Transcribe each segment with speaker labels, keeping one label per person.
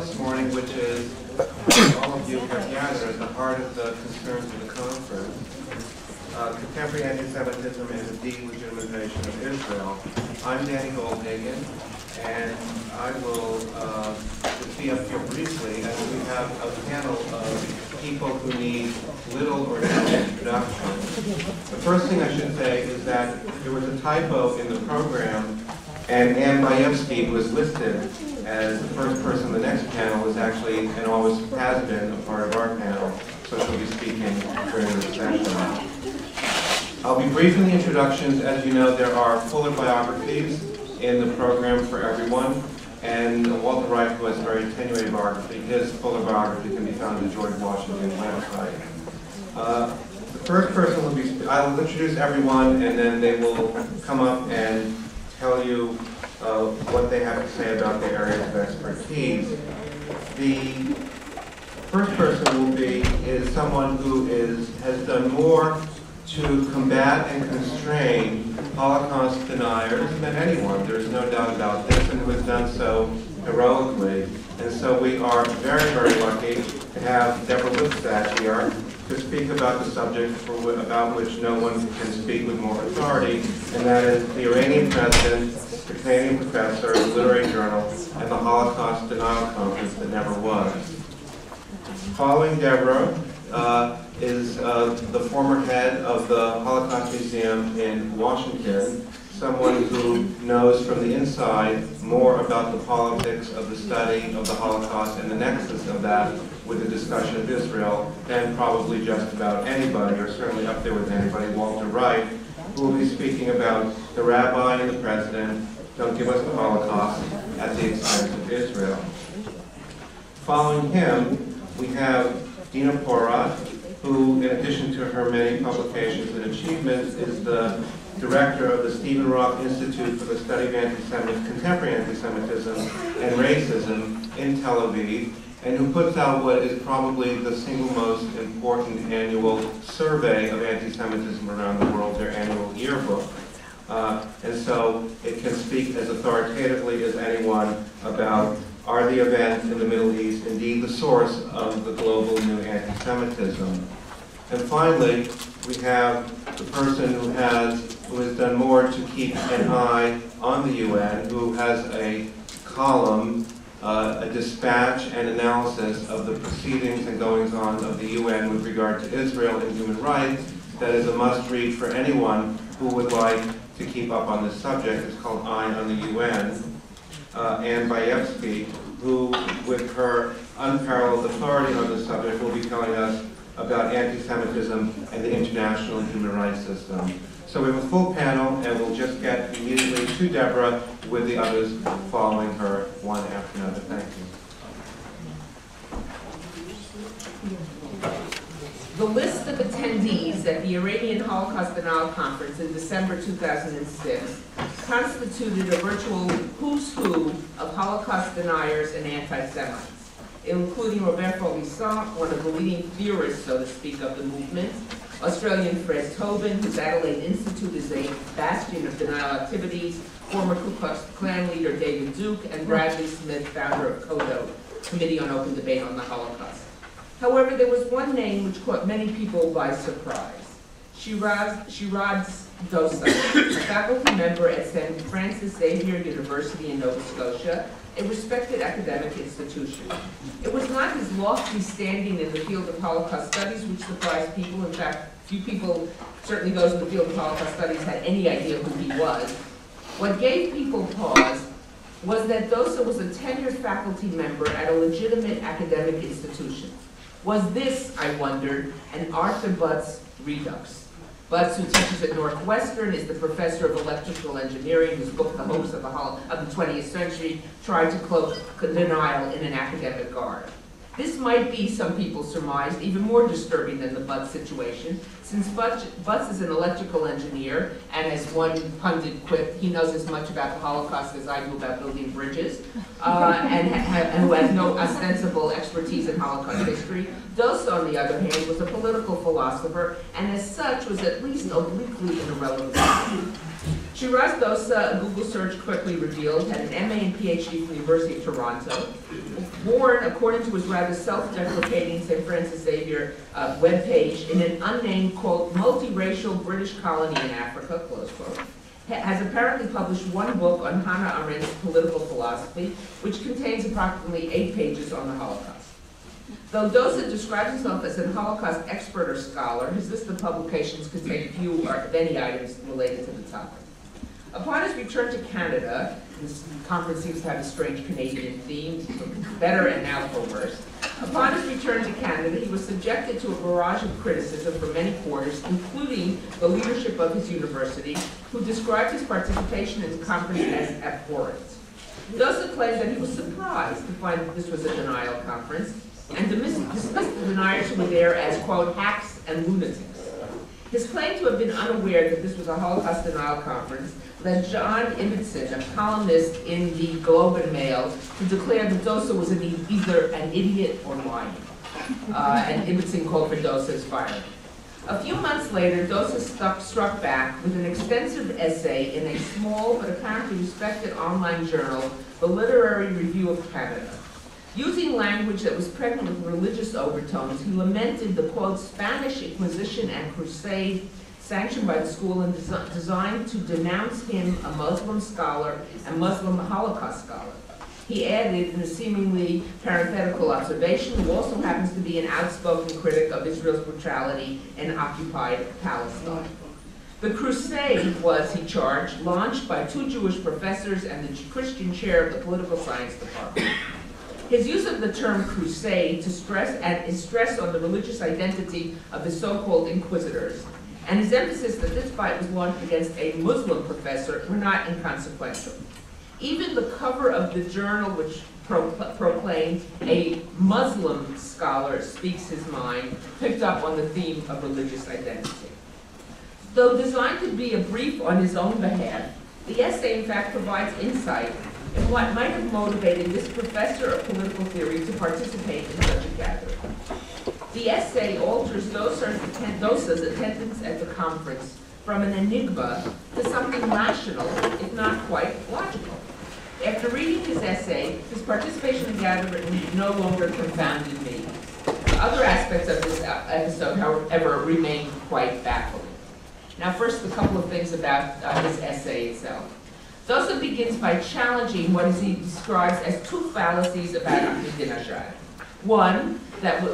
Speaker 1: this morning, which is all of you have gathered at the heart of the concerns of the conference. Contemporary anti-Semitism and the delegitimization of Israel. I'm Goldhagen, and I will just be up here briefly as we have a panel of people who need little or no introduction. The first thing I should say is that there was a typo in the program, and Ann Mayevsky, who is listed as the first person in the next panel, is actually, and always has been, a part of our panel, so she'll be speaking during this session. I'll be brief in the introductions. As you know, there are fuller biographies in the program for everyone, and Walter Reich, who has a very attenuated biography, his fuller biography can be found on the George Washington website. The first person will be, I will introduce everyone, and then they will come up and tell you what they have to say about their areas of expertise. The first person is someone who has done more to combat and constrain Holocaust deniers than anyone. There's no doubt about this, and who has done so heroically. And so we are very, very lucky to have Deborah Lipstadt here to speak about the subject about which no one can speak with more authority, and that is the Iranian president, the Canadian professor, the literary journal, and the Holocaust denial conference that never was. Following Deborah is the former head of the Holocaust Museum in Washington, someone who knows from the inside more about the politics of the study of the Holocaust and the nexus of that with the discussion of Israel than probably just about anybody, or certainly up there with anybody, Walter Reich, who will be speaking about the rabbi and the president don't give us the Holocaust at the expense of Israel. Following him, we have Dina Porat, who, in addition to her many publications and achievements, is the director of the Stephen Roth Institute for the Study of Contemporary Antisemitism and Racism in Tel Aviv, and who puts out what is probably the single most important annual survey of anti-Semitism around the world, their annual yearbook. And so it can speak as authoritatively as anyone about, are the events in the Middle East indeed the source of the global new anti-Semitism? And finally, we have the person who has done more to keep an eye on the UN, who has a column, a dispatch and analysis of the proceedings and goings-on of the UN with regard to Israel and human rights that is a must-read for anyone who would like to keep up on this subject. It's called Eye on the UN. Ann Mayevsky, who, with her unparalleled authority on this subject, will be telling us about anti-Semitism and the international human rights system. So we have a full panel, and we'll just get immediately to Deborah with the others following her one after another. Thank you.
Speaker 2: The list of attendees at the Iranian Holocaust Denial Conference in December 2006 constituted a virtual who's who of Holocaust deniers and anti-Semites, including Roberto YIISA, one of the leading theorists, so to speak, of the movement, Australian Fred Tobin, whose Adelaide Institute is a bastion of denial activities, former Ku Klux Klan leader David Duke, and Bradley Smith, founder of CODO, Committee on Open Debate on the Holocaust. However, there was one name which caught many people by surprise. Shiraz Dosa, a faculty member at St. Francis Xavier University in Nova Scotia, a respected academic institution. It was not his lofty standing in the field of Holocaust studies which surprised people. In fact, few people, certainly those in the field of Holocaust studies, had any idea who he was. What gave people pause was that Dosa was a tenured faculty member at a legitimate academic institution. Was this, I wondered, an Arthur Butz redux? Butz, who teaches at Northwestern, is the professor of electrical engineering, whose book, The Hopes of the 20th Century, tried to cloak denial in an academic garb. This might be, some people surmised, even more disturbing than the Butz situation, since Butz is an electrical engineer, and as one pundit quipped, he knows as much about the Holocaust as I do about building bridges, and who has no ostensible expertise in Holocaust history. Dosa, on the other hand, was a political philosopher, and as such was at least obliquely an irrelevant. Shiraz Dosa, a Google search quickly revealed, had an MA and PhD from the University of Toronto. Born, according to his rather self-deprecating St. Francis Xavier webpage, in an unnamed, quote, multiracial British colony in Africa, close quote, has apparently published one book on Hannah Arendt's political philosophy, which contains approximately 8 pages on the Holocaust. Though Dosa describes himself as an Holocaust expert or scholar, his list of publications contain few or any items related to the topic. Upon his return to Canada, this conference seems to have a strange Canadian theme, for better and now for worse. Upon his return to Canada, he was subjected to a barrage of criticism from many quarters, including the leadership of his university, who described his participation in the conference as abhorrent. Dosa claimed that he was surprised to find that this was a denial conference, and dismissed the deniers who were there as, quote, hacks and lunatics. His claim to have been unaware that this was a Holocaust denial conference led John Ibbotson, a columnist in the Globe and Mail, to declare that Dosa was either an idiot or lying. And Ibbotson called for Dosa's firing. A few months later, Dosa struck back with an extensive essay in a small but apparently respected online journal, the Literary Review of Canada. Using language that was pregnant with religious overtones, he lamented the, quote, Spanish Inquisition and Crusade sanctioned by the school and designed to denounce him, a Muslim scholar and Muslim Holocaust scholar. He added, in a seemingly parenthetical observation, who also happens to be an outspoken critic of Israel's brutality in occupied Palestine. The crusade was, he charged, launched by 2 Jewish professors and the Christian chair of the political science department. His use of the term crusade to stress on the religious identity of the so-called inquisitors, and his emphasis that this fight was launched against a Muslim professor were not inconsequential. Even the cover of the journal, which proclaimed a Muslim scholar speaks his mind, picked up on the theme of religious identity. Though designed to be a brief on his own behalf, the essay in fact provides insight in what might have motivated this professor of political theory to participate in such a gathering. The essay alters Dosa's attendance at the conference from an enigma to something rational, if not quite logical. After reading his essay, his participation in the gathering no longer confounded me. Other aspects of this episode, however, remain quite baffling. Now first, a couple of things about his essay itself. Dosa begins by challenging what he describes as 2 fallacies about Ahmadinejad. One,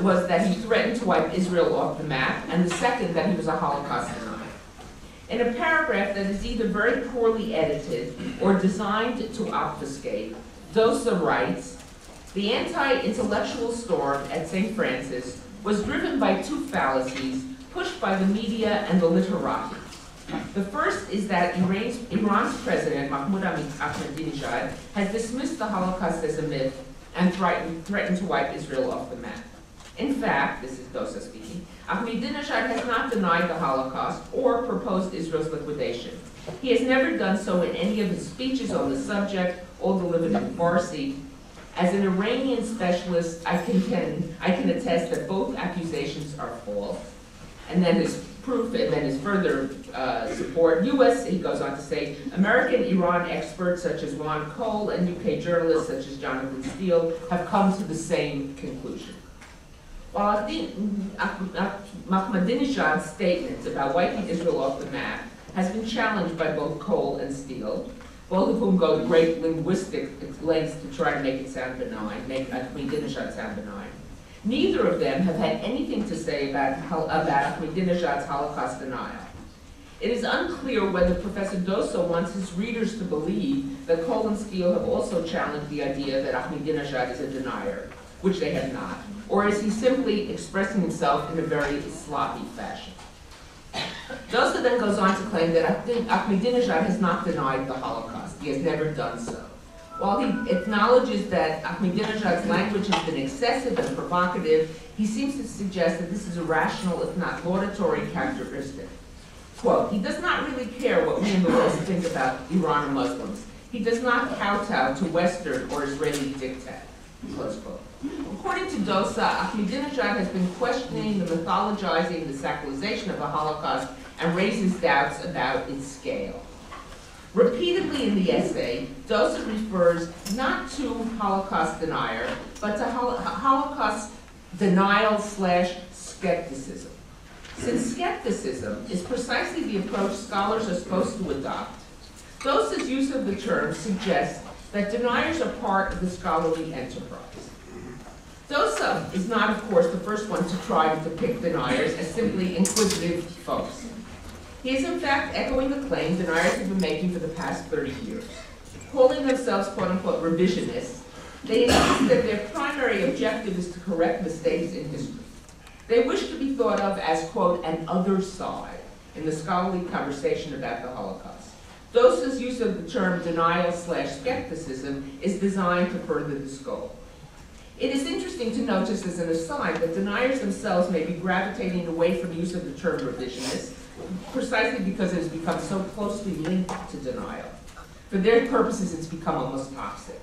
Speaker 2: was that he threatened to wipe Israel off the map, and the second, that he was a Holocaust denier. In a paragraph that is either very poorly edited or designed to obfuscate, Dosa writes, the anti-intellectual storm at St. Francis was driven by 2 fallacies pushed by the media and the literati. The first is that Iran's president, Mahmoud Ahmadinejad, has dismissed the Holocaust as a myth and threatened to wipe Israel off the map. In fact, this is Dosa speaking, Ahmadinejad has not denied the Holocaust or proposed Israel's liquidation. He has never done so in any of his speeches on the subject, all delivered in Farsi. As an Iranian specialist, I can attest that both accusations are false. And then his proof, and then his further support. He goes on to say, American Iran experts such as Ron Cole and UK journalists such as Jonathan Steele have come to the same conclusion. While Ahmadinejad's statement about wiping Israel off the map has been challenged by both Cole and Steele, both of whom go to great linguistic lengths to try to make it sound benign, make Ahmadinejad sound benign, neither of them have had anything to say about Ahmadinejad's Holocaust denial. It is unclear whether Professor Dosa wants his readers to believe that Cole and Steele have also challenged the idea that Ahmadinejad is a denier, which they have not, or is he simply expressing himself in a very sloppy fashion. Dosa then goes on to claim that Ahmadinejad has not denied the Holocaust. He has never done so. While he acknowledges that Ahmadinejad's language has been excessive and provocative, he seems to suggest that this is a rational, if not laudatory, characteristic. Quote, he does not really care what we in the West think about Iran or Muslims. He does not kowtow to Western or Israeli diktat. Close quote. According to Dosa, Ahmadinejad has been questioning the mythologizing, the sacralization of the Holocaust, and raises doubts about its scale. Repeatedly in the essay, Dosa refers not to Holocaust denier, but to Holocaust denial / skepticism. Since skepticism is precisely the approach scholars are supposed to adopt, Dosa's use of the term suggests that deniers are part of the scholarly enterprise. Dosa is not, of course, the first one to try to depict deniers as simply inquisitive folks. He is, in fact, echoing the claim deniers have been making for the past 30 years. Calling themselves, quote-unquote, revisionists, they insist that their primary objective is to correct mistakes in history. They wish to be thought of as, quote, an other side in the scholarly conversation about the Holocaust. Dosa's use of the term denial / skepticism is designed to further this goal. It is interesting to note, just as an aside, that deniers themselves may be gravitating away from use of the term revisionist, precisely because it has become so closely linked to denial. For their purposes, it's become almost toxic.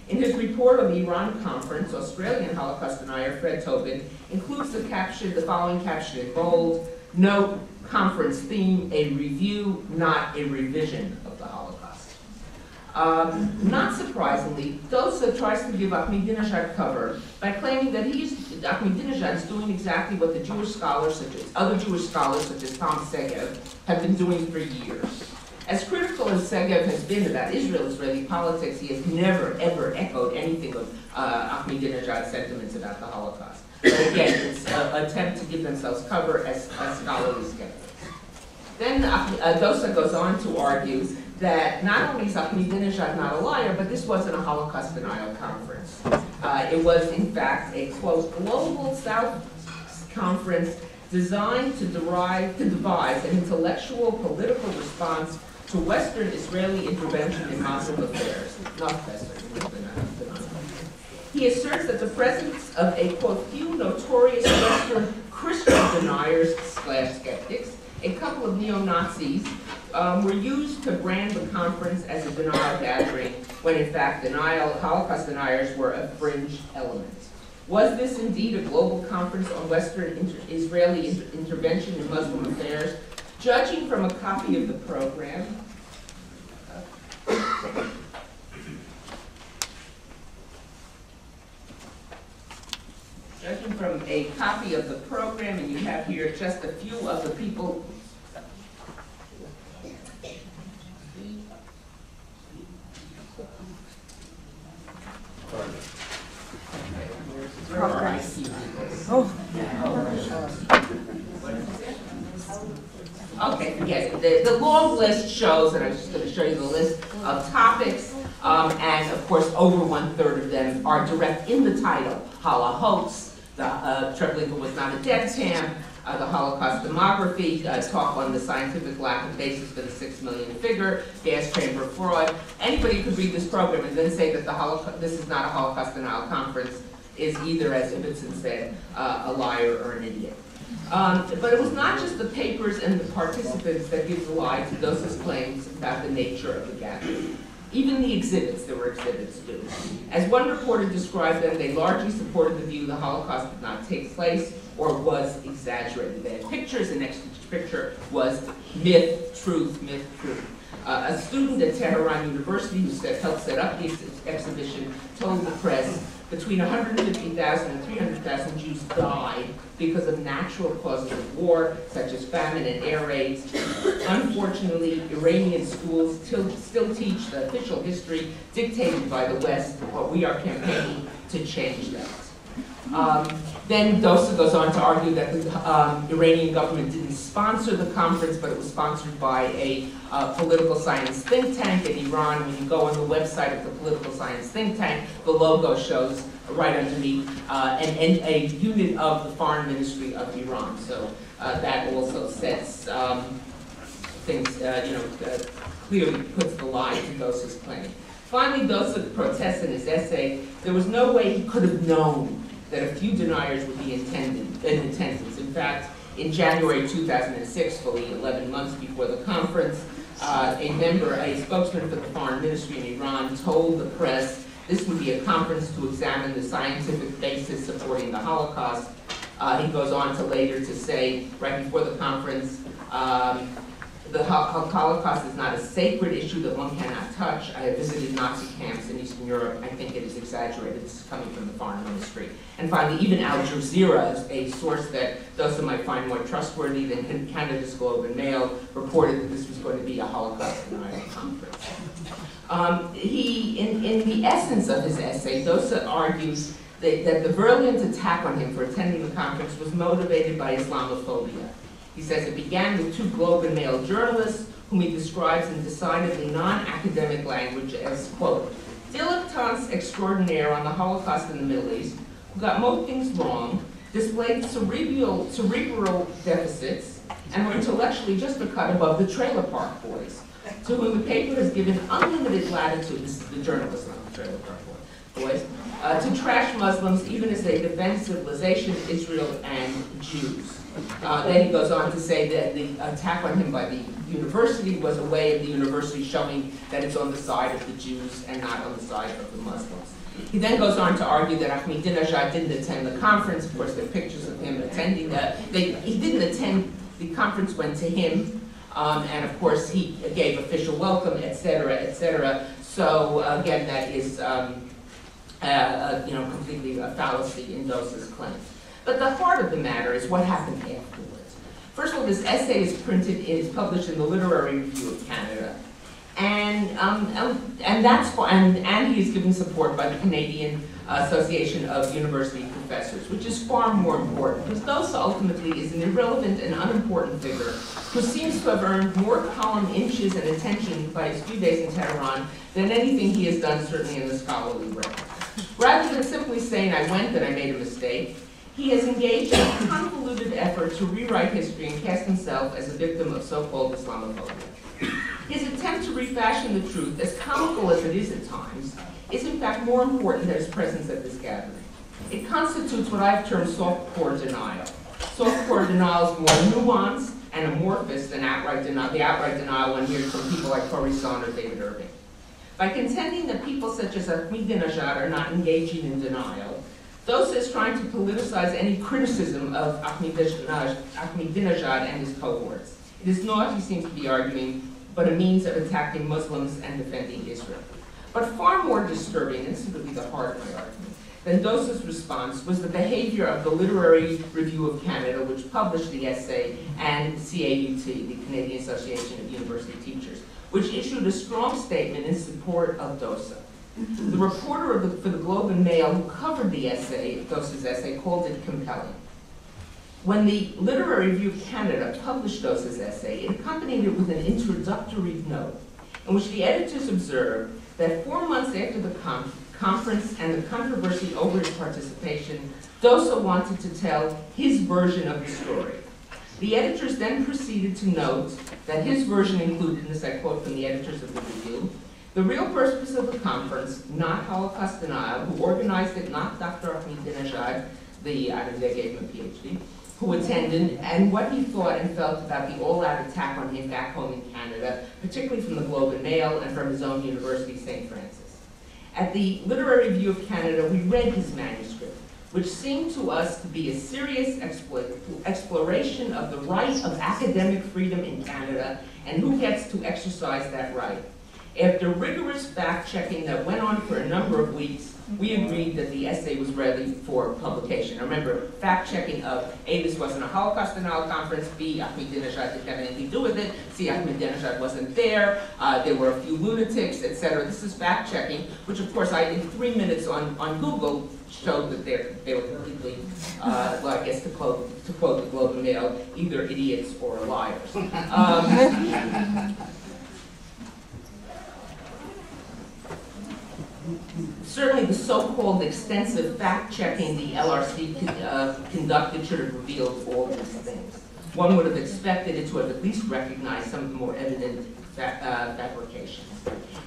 Speaker 2: In his report on the Iran conference, Australian Holocaust denier Fred Tobin includes the following caption in bold: note, conference theme, a review, not a revision of the Holocaust. Not surprisingly, Dosa tries to give Ahmadinejad cover by claiming that Ahmadinejad is doing exactly what the Jewish scholars, other Jewish scholars such as Tom Segev, have been doing for years. As critical as Segev has been about Israeli politics, he has never, ever echoed anything of Ahmadinejad's sentiments about the Holocaust. But again, it's an attempt to give themselves cover as scholarly skeptics. Then Dosa goes on to argue that not only is Ahmadinejad not a liar, but this wasn't a Holocaust denial conference. It was, in fact, a, quote, global South conference designed to devise an intellectual political response to Western Israeli intervention in Muslim affairs, not Western. He asserts that the presence of a, quote, few notorious Western Christian deniers / skeptics, a couple of neo-Nazis, were used to brand the conference as a denial gathering, when in fact Holocaust deniers were a fringe element. Was this indeed a global conference on Western Israeli intervention in Muslim affairs? Judging from a copy of the program, and you have here just a few of the people. Okay, forget it. The long list shows, and I'm just going to show you the list of topics, and of course over 1/3 of them are direct in the title. Holocaust, Treblinka was not a death camp, the Holocaust demography, talk on the scientific lack of basis for the 6 million figure, gas chamber fraud. Anybody could read this program and then say that this is not a Holocaust denial conference, is either, as Ibbotson said, a liar or an idiot. But it was not just the papers and the participants that give the lie to Dosa's claims about the nature of the gathering. Even the exhibits, there were exhibits too. As one reporter described them, they largely supported the view the Holocaust did not take place or was exaggerated. They had pictures, and next to each picture was myth, truth, myth, truth. A student at Tehran University who helped set up the exhibition told the press between 150,000 and 300,000 Jews died because of natural causes of war, such as famine and air raids. Unfortunately, Iranian schools still teach the official history dictated by the West, but we are campaigning to change that. Then Dosa goes on to argue that the Iranian government didn't sponsor the conference, but it was sponsored by a political science think tank in Iran. When you go on the website of the political science think tank, the logo shows right underneath a unit of the Foreign Ministry of Iran. So that also sets things, clearly puts the lie to Dosa's claim. Finally, Dosa protests in his essay, there was no way he could have known that a few deniers would be in attendance. In fact, in January 2006, fully 11 months before the conference, a spokesman for the Foreign Ministry in Iran told the press this would be a conference to examine the scientific basis supporting the Holocaust. He goes on to later to say, right before the conference, The Holocaust is not a sacred issue that one cannot touch. I have visited Nazi camps in Eastern Europe. I think it is exaggerated. This is coming from the Foreign Ministry. And finally, even Al Jazeera, is a source that those who might find more trustworthy than Canada's Globe and Mail, reported that this was going to be a Holocaust denial conference. In the essence of his essay, Dosa argues that the virulent attack on him for attending the conference was motivated by Islamophobia. He says it began with two Globe and Mail journalists whom he describes in decidedly non-academic language as, quote, dilettantes extraordinaire on the Holocaust in the Middle East, who got most things wrong, displayed cerebral deficits, and were intellectually just a cut above the trailer park boys, to whom the paper has given unlimited latitude, this is the journalist, not the trailer park boys, to trash Muslims even as they defend civilization, Israel, and Jews. Then he goes on to say that the attack on him by the university was a way of the university showing that it's on the side of the Jews and not on the side of the Muslims. He then goes on to argue that Ahmadinejad didn't attend the conference. Of course, there are pictures of him attending he didn't attend, the conference went to him, and of course he gave official welcome, etc., etc. So again, that is completely a fallacy in Dosa's claims. But the heart of the matter is what happened afterwards. First of all, this essay is published in the Literary Review of Canada, and he is given support by the Canadian Association of University Professors, which is far more important, because Dosa ultimately is an irrelevant and unimportant figure who seems to have earned more column inches and attention by his few days in Tehran than anything he has done, certainly in the scholarly realm. Rather than simply saying, I went and I made a mistake, he has engaged in a convoluted effort to rewrite history and cast himself as a victim of so-called Islamophobia. His attempt to refashion the truth, as comical as it is at times, is in fact more important than his presence at this gathering. It constitutes what I've termed soft-core denial. Soft-core denial is more nuanced and amorphous than outright denial. The outright denial one hears from people like Porat or David Irving. By contending that people such as Ahmadinejad are not engaging in denial, Dosa is trying to politicize any criticism of Ahmadinejad and his cohorts. It is not, he seems to be arguing, but a means of attacking Muslims and defending Israel. But far more disturbing, and this is really the heart of my argument, than Dosa's response was the behavior of the Literary Review of Canada, which published the essay, and CAUT, the Canadian Association of University Teachers, which issued a strong statement in support of Dosa. The reporter for the Globe and Mail who covered the essay, Dosa's essay, called it compelling. When the Literary Review of Canada published Dosa's essay, it accompanied it with an introductory note in which the editors observed that 4 months after the conference and the controversy over his participation, Dosa wanted to tell his version of the story. The editors then proceeded to note that his version included, and this I quote from the editors of the review, the real purpose of the conference, not Holocaust denial, who organized it, not Dr. Ahmadinejad, they gave him a PhD, who attended, and what he thought and felt about the all-out attack on him back home in Canada, particularly from the Globe and Mail and from his own university, St. Francis. At the Literary Review of Canada, we read his manuscript, which seemed to us to be a serious exploration of the right of academic freedom in Canada and who gets to exercise that right. After rigorous fact-checking that went on for a number of weeks, we agreed that the essay was ready for publication. Now remember, fact-checking of A, this wasn't a Holocaust denial conference, B, Ahmadinejad didn't have anything to do with it, C, Ahmadinejad wasn't there, there were a few lunatics, etc. This is fact-checking, which of course I, in 3 minutes on Google, showed that they were completely, well, I guess to quote the Globe and Mail, either idiots or liars. Certainly the so-called extensive fact-checking the LRC conducted should have revealed all these things. One would have expected it to have at least recognized some of the more evident fabrications.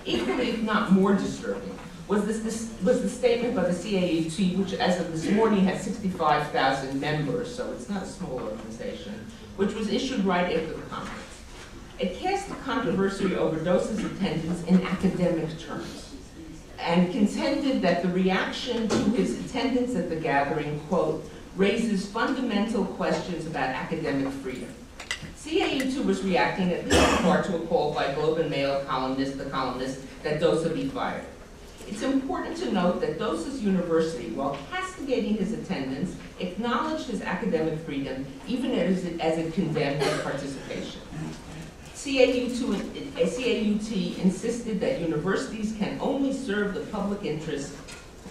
Speaker 2: Equally, if not more disturbing, was the statement by the CAUT, which as of this morning has 65,000 members, so it's not a small organization, which was issued right after the conference. It cast the controversy over Dosa's attendance in academic terms, and contended that the reaction to his attendance at the gathering, quote, raises fundamental questions about academic freedom. CAU2 was reacting at least in part to a call by Globe and Mail columnist, that Dosa be fired. It's important to note that Dosa's university, while castigating his attendance, acknowledged his academic freedom, even as it condemned his participation. CAUT insisted that universities can only serve the public interest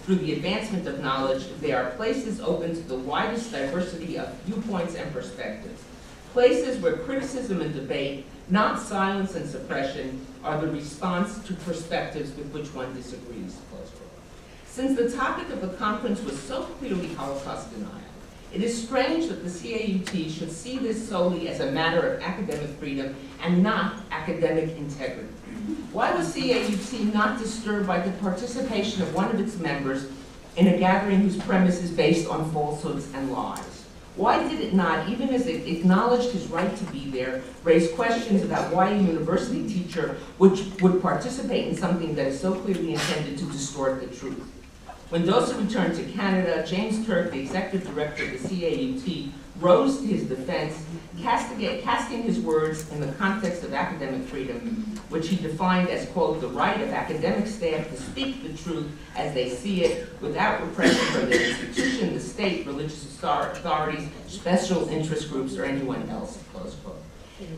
Speaker 2: through the advancement of knowledge if they are places open to the widest diversity of viewpoints and perspectives. Places where criticism and debate, not silence and suppression, are the response to perspectives with which one disagrees, close quote. Since the topic of the conference was so clearly Holocaust denial, it is strange that the CAUT should see this solely as a matter of academic freedom and not academic integrity. Why was CAUT not disturbed by the participation of one of its members in a gathering whose premise is based on falsehoods and lies? Why did it not, even as it acknowledged his right to be there, raise questions about why a university teacher would participate in something that is so clearly intended to distort the truth? When Dosa returned to Canada, James Turk, the executive director of the CAUT, rose to his defense, casting his words in the context of academic freedom, which he defined as, quote, the right of academic staff to speak the truth as they see it, without repression from the institution, the state, religious authorities, special interest groups, or anyone else, close quote.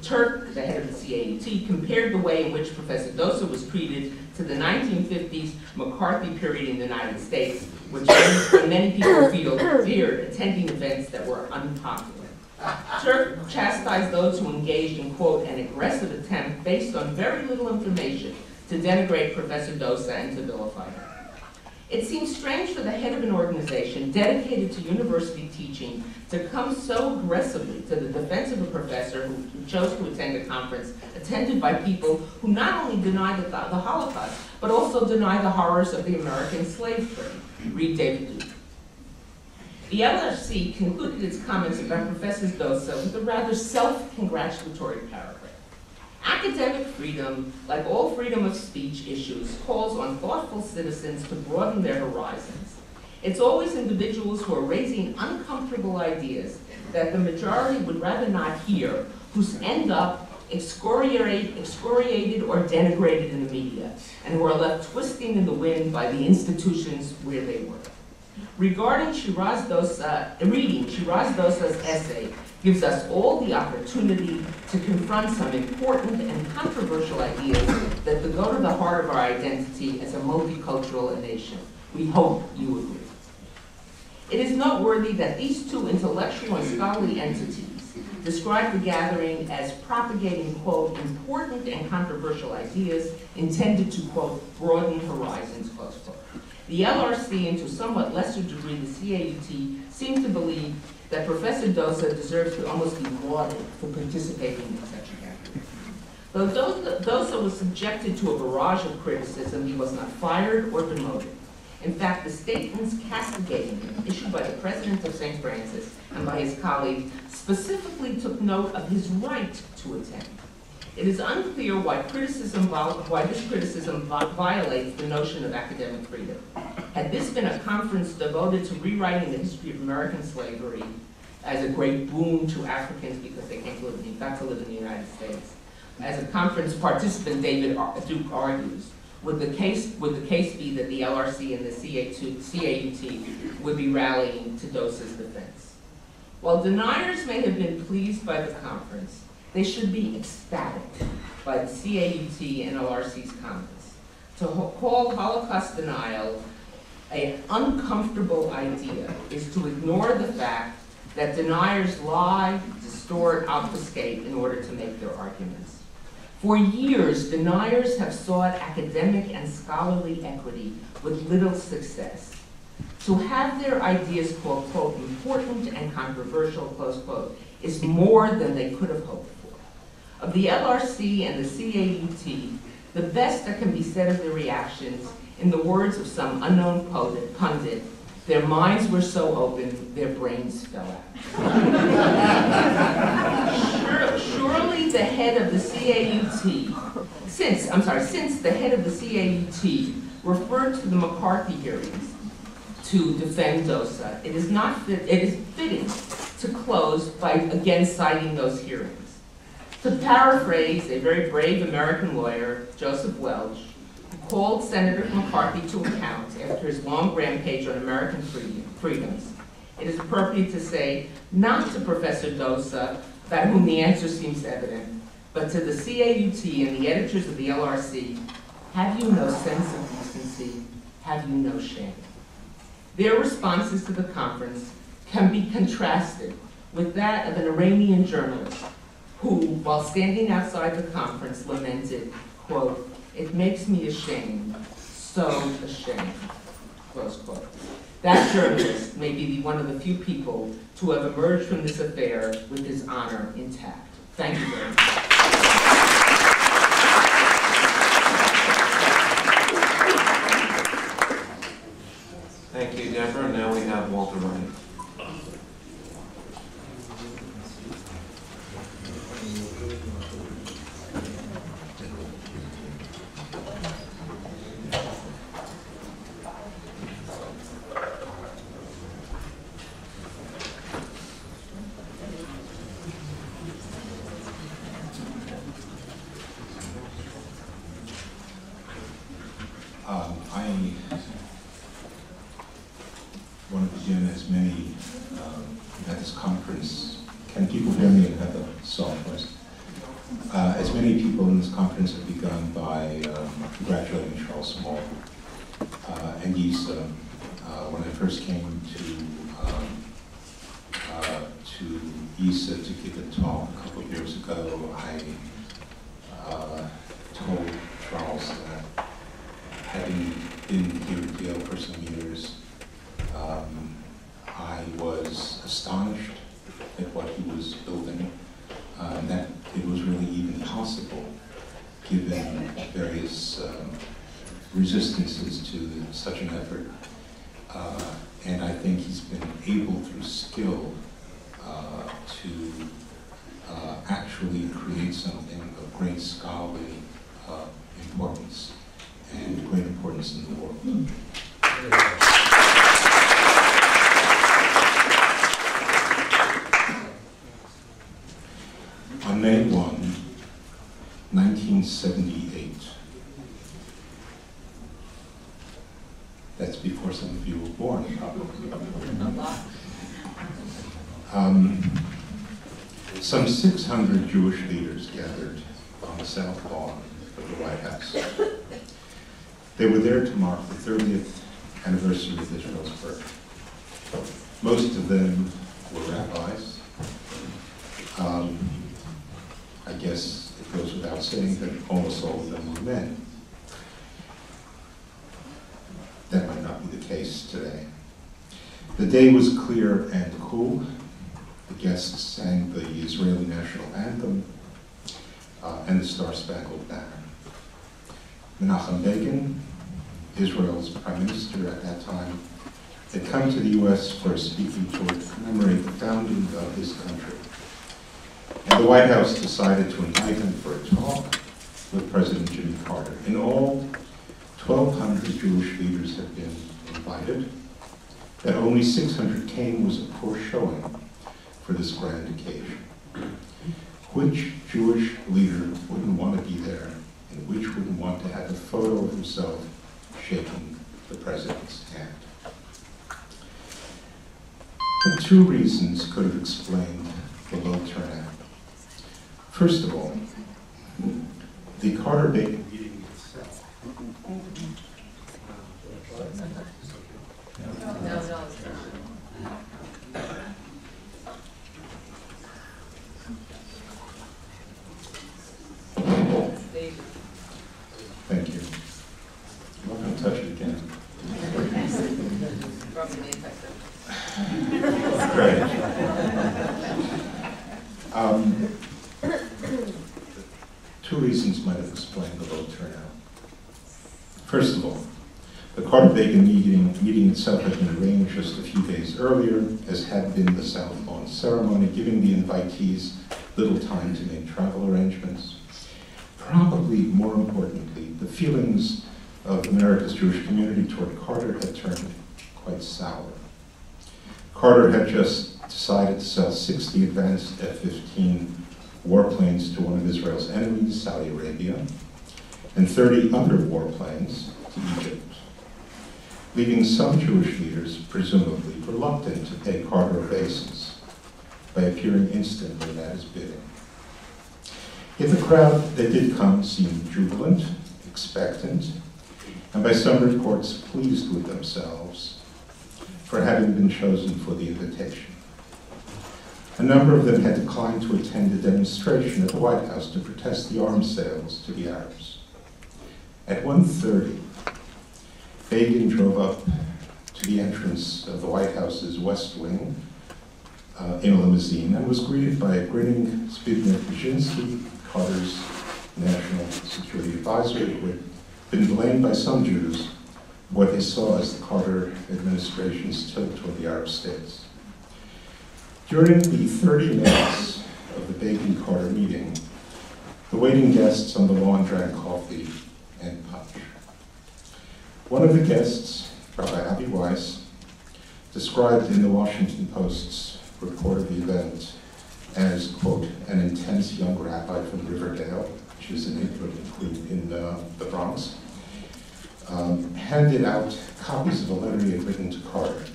Speaker 2: Turk, the head of the CAUT, compared the way in which Professor Dosa was treated to the 1950s McCarthy period in the United States, which many people feared attending events that were unpopular. Turk chastised those who engaged in, quote, an aggressive attempt based on very little information to denigrate Professor Dosa and to vilify her. It seems strange for the head of an organization dedicated to university teaching to come so aggressively to the defense of a professor who chose to attend a conference attended by people who not only deny the Holocaust, but also deny the horrors of the American slave trade. Read David Duke. The LRC concluded its comments about Professor Dosa with a rather self-congratulatory paragraph. Academic freedom, like all freedom of speech issues, calls on thoughtful citizens to broaden their horizons. It's always individuals who are raising uncomfortable ideas that the majority would rather not hear, who end up excoriated or denigrated in the media, and who are left twisting in the wind by the institutions where they work. Reading Shiraz Dosa's essay gives us all the opportunity to confront some important and controversial ideas that go to the heart of our identity as a multicultural nation. We hope you agree. It is noteworthy that these two intellectual and scholarly entities describe the gathering as propagating, quote, important and controversial ideas intended to, quote, broaden horizons, close quote. The LRC, and to somewhat lesser degree the CAUT, seem to believe that Professor Dosa deserves to almost be lauded for participating in such a gathering. Though Dosa was subjected to a barrage of criticism, he was not fired or demoted. In fact, the statements castigating him, issued by the president of St. Francis and by his colleagues, specifically took note of his right to attend. It is unclear why this criticism violates the notion of academic freedom. Had this been a conference devoted to rewriting the history of American slavery as a great boon to Africans because they got to live in the United States, as a conference participant, David Duke argues, would the case be that the LRC and the CAUT would be rallying to Dosa's defense? While deniers may have been pleased by the conference, they should be ecstatic by the CAUT and LRC's comments. To call Holocaust denial an uncomfortable idea is to ignore the fact that deniers lie, distort, obfuscate in order to make their arguments. For years, deniers have sought academic and scholarly equity with little success. To have their ideas called, quote, important and controversial, close quote, is more than they could have hoped for. Of the LRC and the CAUT, the best that can be said of their reactions, in the words of some unknown pundit, their minds were so open, their brains fell out. Surely the head of the CAUT, since the head of the CAUT referred to the McCarthy hearings to defend Dosa, it is fitting to close by again citing those hearings. To paraphrase a very brave American lawyer, Joseph Welch, who called Senator McCarthy to account after his long rampage on American freedoms, it is appropriate to say, not to Professor Dosa, about whom the answer seems evident, but to the CAUT and the editors of the LRC, have you no sense of decency? Have you no shame? Their responses to the conference can be contrasted with that of an Iranian journalist who, while standing outside the conference, lamented, quote, "It makes me ashamed, so ashamed," close quote. That journalist may be one of the few people to have emerged from this affair with his honor intact. Thank you very much.
Speaker 1: Thank you, Deborah. Now we have Walter Reich.
Speaker 3: I want to begin as many at this conference. Can people hear me and have a soft voice? As many people in this conference have begun by congratulating Charles Small and YIISA. When I first came to YIISA to give a talk a couple of years ago, I told Charles that having been here at Yale for some years, I was astonished at what he was building, that it was really even possible, given various resistances to such an effort. And I think he's been able, through skill, to actually create something of great scholarly importance and great importance in the world. On May 1, 1978, that's before some of you were born, probably. Some 600 Jewish leaders gathered on the South Lawn of the White House. They were there to mark the 30th anniversary of Israel's birth. Most of them were rabbis. I guess it goes without saying that almost all of them were men. That might not be the case today. The day was clear and cool. The guests sang the Israeli national anthem and the Star-Spangled Banner. Menachem Begin, Israel's prime minister at that time, had come to the U.S. for a speaking tour to commemorate the founding of his country. And the White House decided to invite him for a talk with President Jimmy Carter. In all, 1,200 Jewish leaders had been invited. That only 600 came was a poor showing for this grand occasion. Which Jewish leader wouldn't want to be there, and which wouldn't want to have a photo of himself shaking the president's hand? But two reasons could have explained the low turnout. First of all, the Carter-Bacon meeting itself. Thank you. I'm not going to touch it again. Great. Two reasons might have explained the low turnout. First of all, the Carter-Bacon meeting itself had been arranged just a few days earlier, as had been the South Lawn ceremony, giving the invitees little time to make travel arrangements. Probably more importantly, the feelings of America's Jewish community toward Carter had turned quite sour. Carter had just decided to sell 60 advanced F-15 warplanes to one of Israel's enemies, Saudi Arabia, and 30 other warplanes to Egypt, leaving some Jewish leaders, presumably, reluctant to pay Carter obeisance by appearing instantly at his bidding. Yet the crowd that did come seemed jubilant, expectant, and by some reports pleased with themselves for having been chosen for the invitation. A number of them had declined to attend a demonstration at the White House to protest the arms sales to the Arabs. At 1:30, Begin drove up to the entrance of the White House's West Wing in a limousine and was greeted by a grinning Zbigniew Brzezinski, Carter's national security advisor, who had been blamed by some Jews for what they saw as the Carter administration's tilt toward the Arab states. During the 30 minutes of the Begin-Carter meeting, the waiting guests on the lawn drank coffee and punch. One of the guests, Rabbi Avi Weiss, described in the Washington Post's report of the event as, quote, an intense young rabbi from Riverdale, which is a neighborhood in the Bronx, handed out copies of a letter he had written to Carter.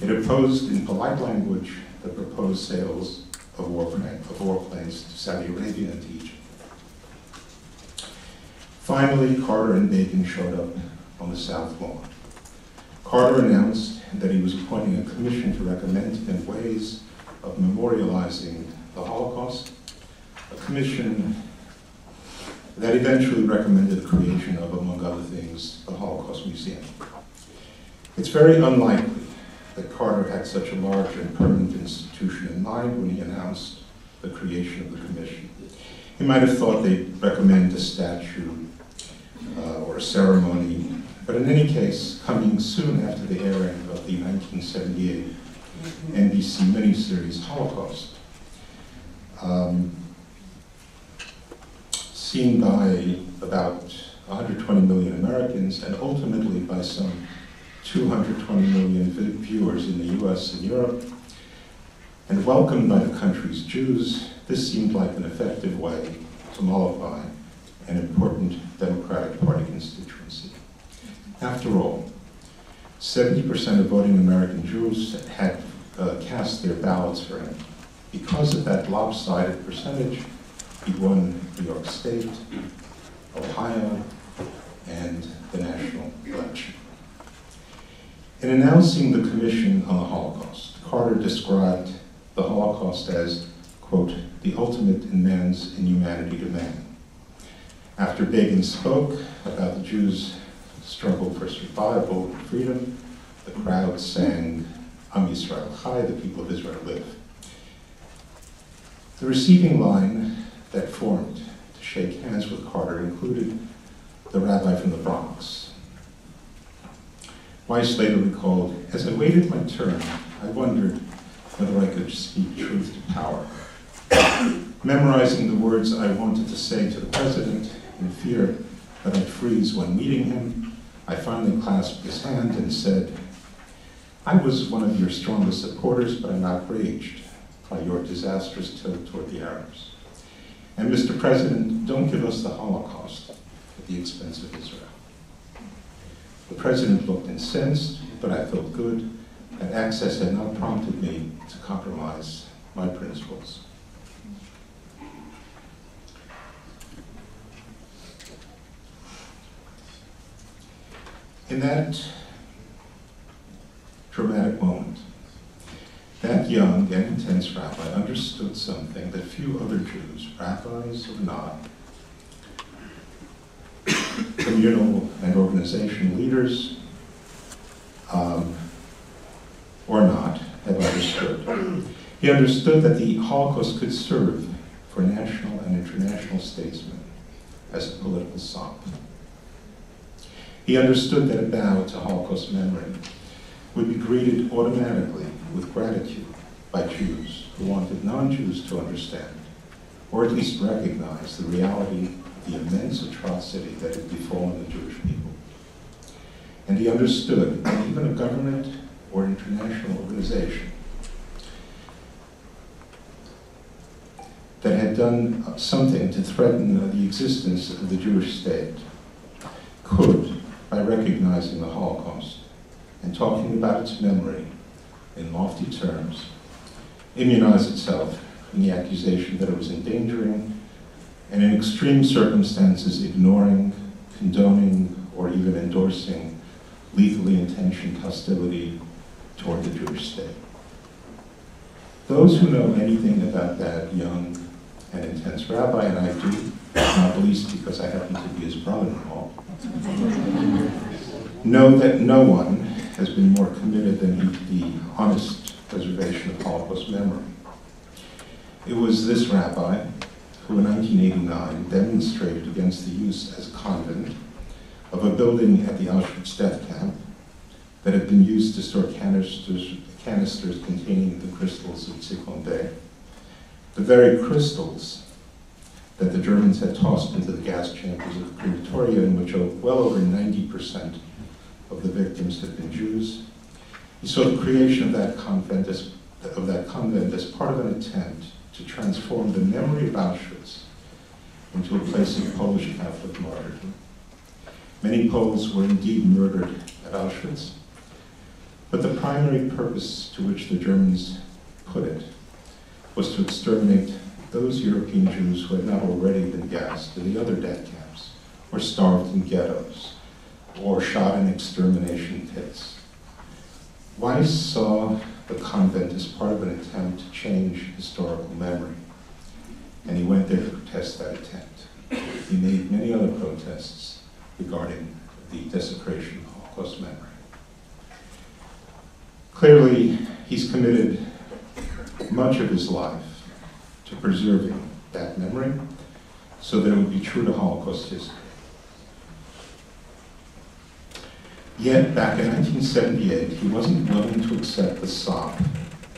Speaker 3: It opposed in polite language the proposed sales of warplanes to Saudi Arabia and to Egypt. Finally, Carter and Begin showed up on the South Lawn. Carter announced that he was appointing a commission to recommend to them ways of memorializing the Holocaust, a commission that eventually recommended the creation of, among other things, the Holocaust Museum. It's very unlikely that Carter had such a large and permanent institution in mind when he announced the creation of the commission. He might have thought they'd recommend a statue or a ceremony, but in any case, coming soon after the airing of the 1978 NBC miniseries Holocaust, seen by about 120 million Americans and ultimately by some 220 million viewers in the US and Europe, and welcomed by the country's Jews, this seemed like an effective way to mollify an important Democratic Party constituency. After all, 70% of voting American Jews had cast their ballots for him. Because of that lopsided percentage, he won New York State, Ohio, and the national election. In announcing the Commission on the Holocaust, Carter described the Holocaust as, quote, the ultimate in man's inhumanity to man. After Begin spoke about the Jews' struggle for survival and freedom, the crowd sang, Am Yisrael Chai, the people of Israel live. The receiving line that formed to shake hands with Carter included the rabbi from the Bronx. Weiss later recalled, as I waited my turn, I wondered whether I could speak truth to power. Memorizing the words I wanted to say to the president in fear that I'd freeze when meeting him, I finally clasped his hand and said, I was one of your strongest supporters, but I'm outraged by your disastrous tilt toward the Arabs. And Mr. President, don't give us the Holocaust at the expense of Israel. The president looked incensed, but I felt good, and access had not prompted me to compromise my principles. In that dramatic moment, that young and intense rabbi understood something that few other Jews, rabbis or not, communal and organization leaders, or not, have understood. He understood that the Holocaust could serve for national and international statesmen as a political sop. He understood that a bow to Holocaust memory would be greeted automatically with gratitude by Jews who wanted non-Jews to understand, or at least recognize, the reality of the immense atrocity that had befallen the Jewish people. And he understood that even a government or international organization that had had done something to threaten the existence of the Jewish state could, by recognizing the Holocaust and talking about its memory in lofty terms, immunize itself from the accusation that it was endangering and in extreme circumstances ignoring, condoning, or even endorsing lethally intentioned hostility toward the Jewish state. Those who know anything about that young and intense rabbi, and I do, not least because I happen to be his brother-in-law, know that no one has been more committed than he to the honest preservation of Holocaust memory. It was this rabbi who in 1989 demonstrated against the use as a convent of a building at the Auschwitz death camp that had been used to store canisters containing the crystals of Zyklon B, the very crystals that the Germans had tossed into the gas chambers of the crematoria, in which well over 90% of the victims had been Jews. He saw the creation of that convent as part of an attempt to transform the memory of Auschwitz into a place of Polish Catholic martyrdom. Many Poles were indeed murdered at Auschwitz, but the primary purpose to which the Germans put it was to exterminate those European Jews who had not already been gassed in the other death camps, or starved in ghettos, or shot in extermination pits. Weiss saw the convent as part of an attempt to change historical memory, and he went there to protest that attempt. He made many other protests regarding the desecration of Holocaust memory. Clearly, he's committed much of his life to preserving that memory so that it would be true to Holocaust history. Yet, back in 1978, he wasn't willing to accept the sop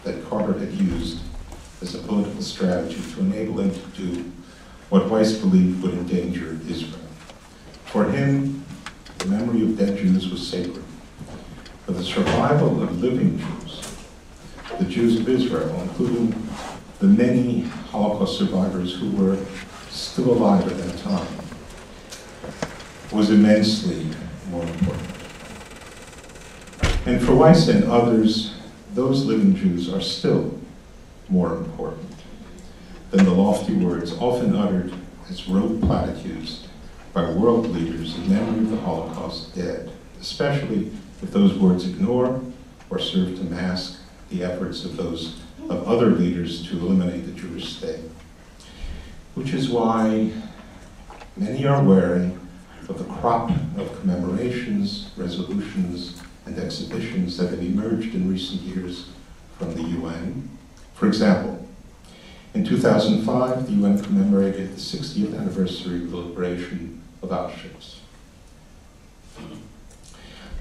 Speaker 3: that Carter had used as a political strategy to enable him to do what Weiss believed would endanger Israel. For him, the memory of dead Jews was sacred. For the survival of living Jews, the Jews of Israel, including the many Holocaust survivors who were still alive at that time, was immensely more important. And for Weiss and others, those living Jews are still more important than the lofty words often uttered as rote platitudes by world leaders in memory of the Holocaust dead, especially if those words ignore or serve to mask the efforts of other leaders to eliminate the Jewish state. Which is why many are wary of the crop of commemorations, resolutions, and exhibitions that have emerged in recent years from the UN. For example, in 2005, the UN commemorated the 60th anniversary of the liberation of Auschwitz.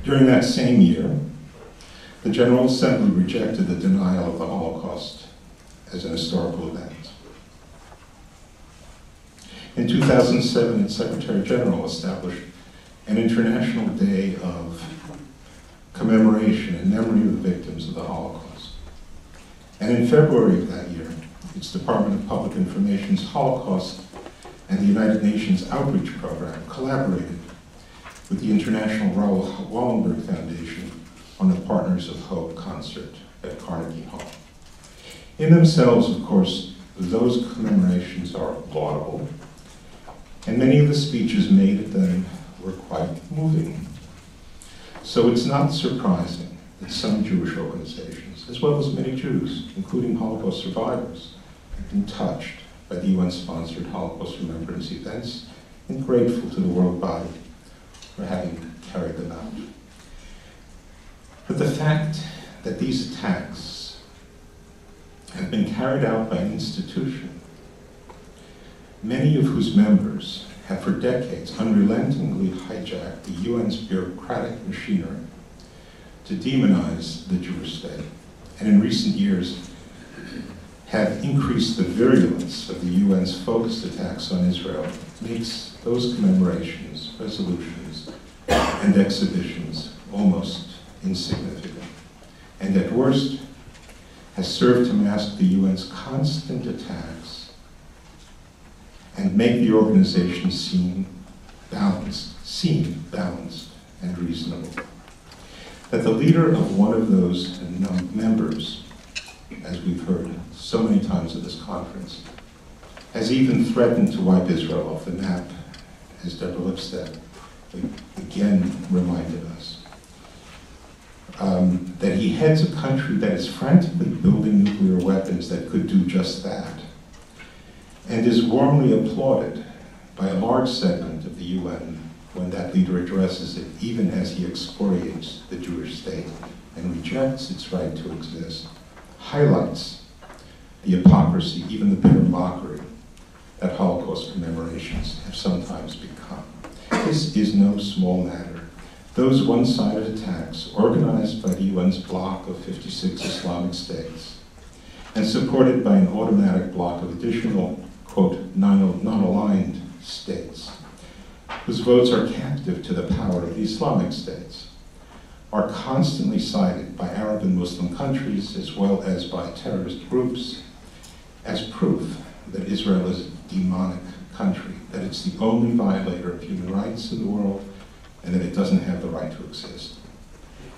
Speaker 3: During that same year, the General Assembly rejected the denial of the Holocaust as an historical event. In 2007, its Secretary General established an International Day of Commemoration in memory of the victims of the Holocaust. And in February of that year, its Department of Public Information's Holocaust and the United Nations Outreach Program collaborated with the International Raoul Wallenberg Foundation on the Partners of Hope concert at Carnegie Hall. In themselves, of course, those commemorations are laudable, and many of the speeches made at them were quite moving. So it's not surprising that some Jewish organizations, as well as many Jews, including Holocaust survivors, have been touched by the UN-sponsored Holocaust remembrance events and grateful to the world body for having carried them out. But the fact that these attacks have been carried out by an institution, many of whose members have for decades unrelentingly hijacked the UN's bureaucratic machinery to demonize the Jewish state, and in recent years have increased the virulence of the UN's focused attacks on Israel, makes those commemorations, resolutions, and exhibitions almost insignificant, and at worst has served to mask the UN's constant attacks and make the organization seem balanced and reasonable. That the leader of one of those members, as we've heard so many times at this conference, has even threatened to wipe Israel off the map, as Deborah Lipstadt again reminded us. That he heads a country that is frantically building nuclear weapons that could do just that, and is warmly applauded by a large segment of the UN when that leader addresses it, even as he excoriates the Jewish state and rejects its right to exist, highlights the hypocrisy, even the bitter mockery, that Holocaust commemorations have sometimes become. This is no small matter. Those one-sided attacks, organized by the UN's bloc of 56 Islamic states, and supported by an automatic bloc of additional, quote, non-aligned states, whose votes are captive to the power of the Islamic states, are constantly cited by Arab and Muslim countries, as well as by terrorist groups, as proof that Israel is a demonic country, that it's the only violator of human rights in the world, and that it doesn't have the right to exist.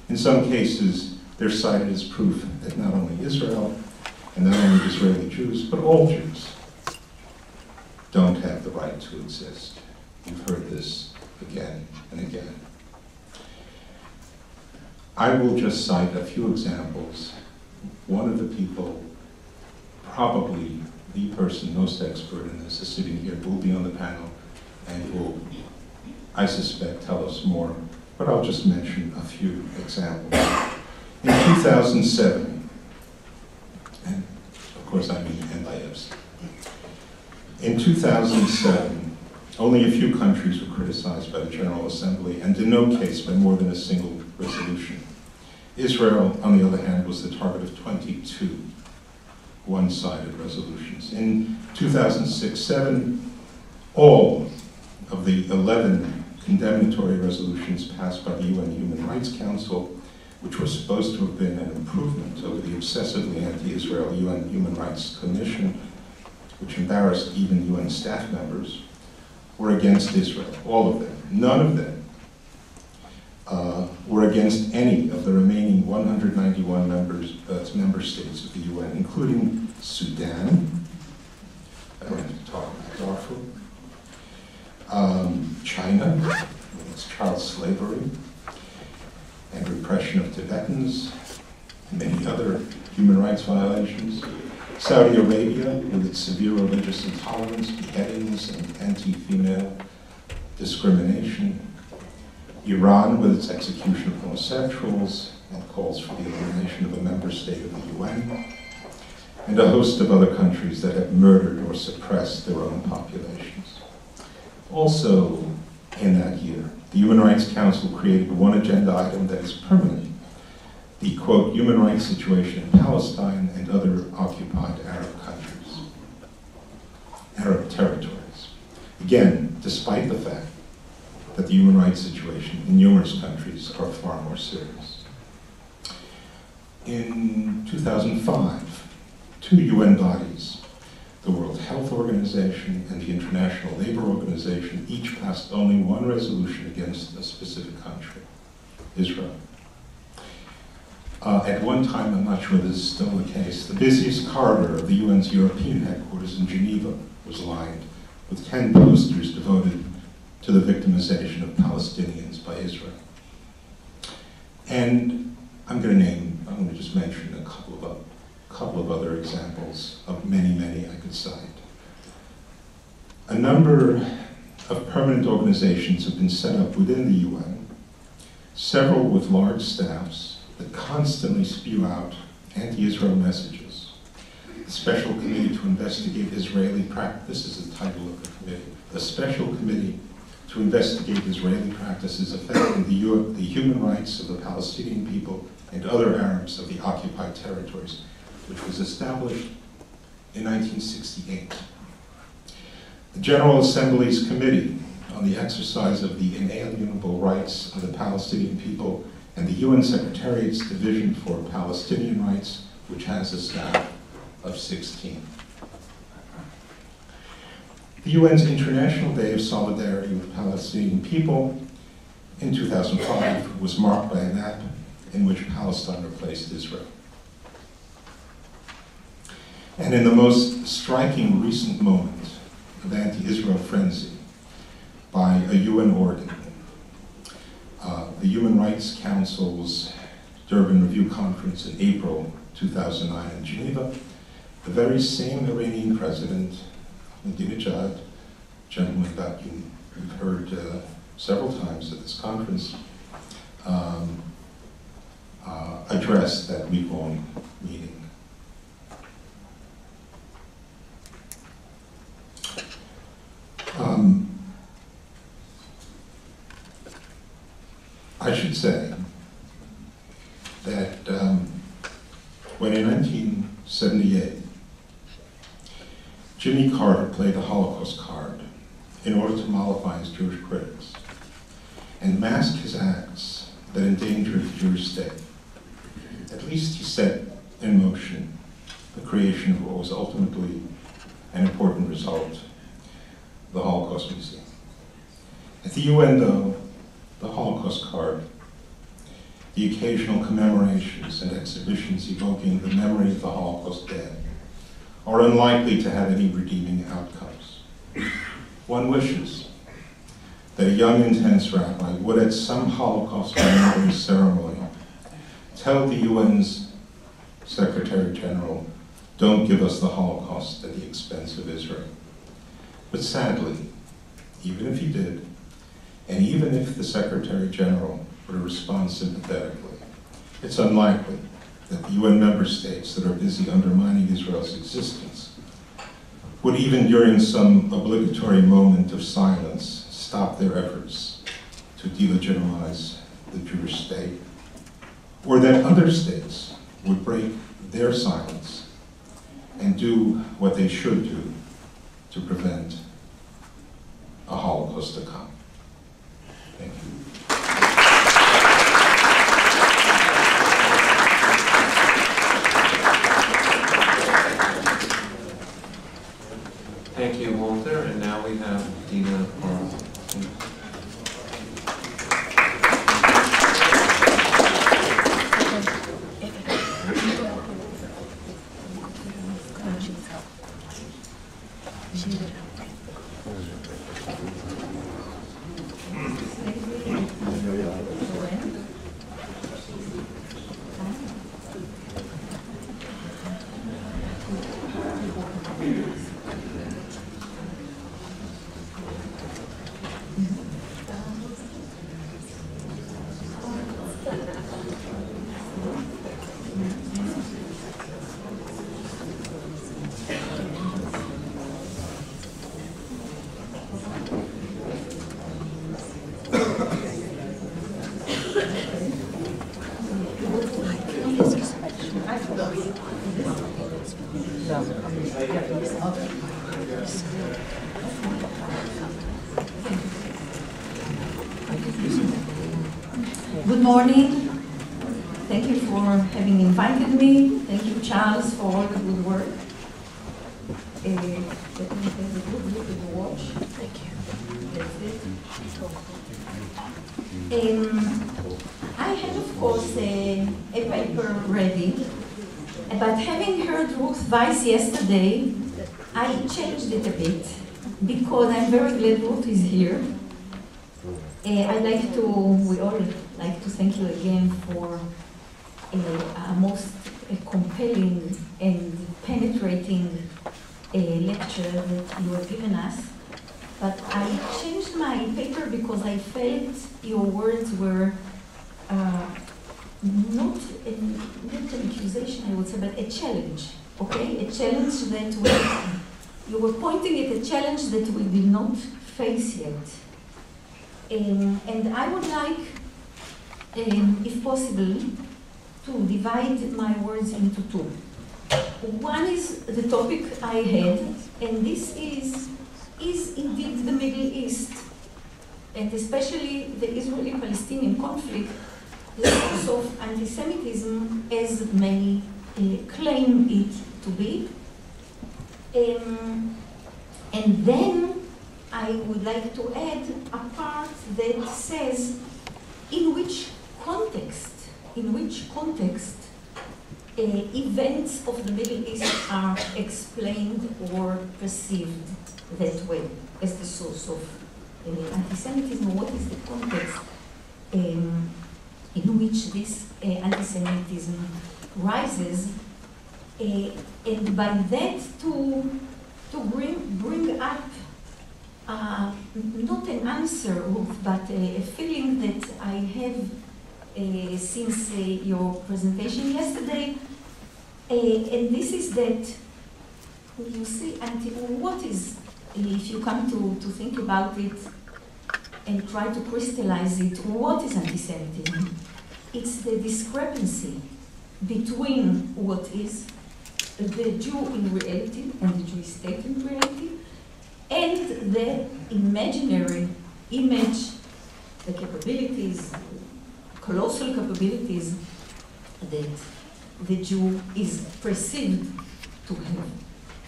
Speaker 3: In some cases, they're cited as proof that not only Israel, and not only Israeli Jews, but all Jews don't have the right to exist. You've heard this again and again. I will just cite a few examples. One of the people, probably the person most expert in this, is sitting here, will be on the panel, and will, I suspect, tell us more, but I'll just mention a few examples. In 2007, and of course I mean NISGAP, in 2007, only a few countries were criticized by the General Assembly, and in no case by more than a single resolution. Israel, on the other hand, was the target of 22 one-sided resolutions. In 2006-07, all of the 11 condemnatory resolutions passed by the UN Human Rights Council, which were supposed to have been an improvement over the obsessively anti-Israel UN Human Rights Commission, which embarrassed even UN staff members, were against Israel, all of them. None of them were against any of the remaining 191 member states of the UN, including Sudan, I don't have to talk about Darfur, China, with its child slavery and repression of Tibetans, and many other human rights violations, Saudi Arabia, with its severe religious intolerance, beheadings, and anti-female discrimination, Iran, with its execution of homosexuals and calls for the elimination of a member state of the UN, and a host of other countries that have murdered or suppressed their own populations. Also, in that year, the Human Rights Council created one agenda item that is permanent: the, quote, human rights situation in Palestine and other occupied Arab countries, Arab territories. Again, despite the fact that the human rights situation in numerous countries are far more serious. In 2005, two UN bodies, the World Health Organization and the International Labour Organization, each passed only one resolution against a specific country, Israel. At one time, I'm not sure this is still the case, the busiest corridor of the UN's European headquarters in Geneva was lined with 10 posters devoted to the victimization of Palestinians by Israel. And I'm going to just mention a couple of other examples of many, many I could cite. A number of permanent organizations have been set up within the UN, several with large staffs that constantly spew out anti-Israel messages. The Special Committee to Investigate Israeli Practice, this is the title of the committee, the Special Committee to investigate Israeli practices affecting the human rights of the Palestinian people and other Arabs of the occupied territories, which was established in 1968. The General Assembly's Committee on the Exercise of the Inalienable Rights of the Palestinian People and the UN Secretariat's Division for Palestinian Rights, which has a staff of 16. The UN's International Day of Solidarity with Palestinian People in 2005 was marked by a map in which Palestine replaced Israel. And in the most striking recent moment of anti-Israel frenzy by a UN organ, the Human Rights Council's Durban Review Conference in April 2009 in Geneva, the very same Iranian president, Ahmadinejad, gentleman that you've heard several times at this conference, addressed that week-long meeting. I should say that when in 1978, Jimmy Carter played the Holocaust card in order to mollify his Jewish critics and mask his acts that endangered the Jewish state, at least he set in motion the creation of what was ultimately an important result, the Holocaust Museum. At the UN, though, the Holocaust card, the occasional commemorations and exhibitions evoking the memory of the Holocaust dead, are unlikely to have any redeeming outcomes. One wishes that a young, intense rabbi would at some Holocaust memorial ceremony tell the UN's Secretary General, don't give us the Holocaust at the expense of Israel. But sadly, even if he did, and even if the Secretary General were to respond sympathetically, it's unlikely that the UN member states that are busy undermining Israel's existence would, even during some obligatory moment of silence, stop their efforts to delegitimize the Jewish state, or that other states would break their silence and do what they should do to prevent a Holocaust to come. Thank you.
Speaker 1: Thank you, Walter. And now we have Dina.
Speaker 4: Good morning. Thank you for having invited me. Thank you, Charles, for all the good work. Let me have a good look at the watch. Thank you. That's it. I had, of course, a paper ready, but having heard Ruth Weiss yesterday, I changed it a bit because I'm very glad Ruth is here. I'd like to, we all like to thank you again for a most compelling and penetrating lecture that you have given us. But I changed my paper because I felt your words were not an accusation, I would say, but a challenge, okay? A challenge that you were pointing at a challenge that we did not face yet. And I would like, if possible, to divide my words into two. One is the topic I had, and this is indeed the Middle East, and especially the Israeli-Palestinian conflict, the source of anti-Semitism as many claim it to be. And then I would like to add a part that says in which context events of the Middle East are explained or perceived that way as the source of anti-Semitism. What is the context in which this anti-Semitism rises? And by that to bring up not an answer, but a feeling that I have since your presentation yesterday, and this is that you see, what is, if you come to think about it and try to crystallize it, what is anti-Semitism? It's the discrepancy between what is the Jew in reality and the Jewish state in reality, and the imaginary image, the capabilities, colossal capabilities that the Jew is perceived to have.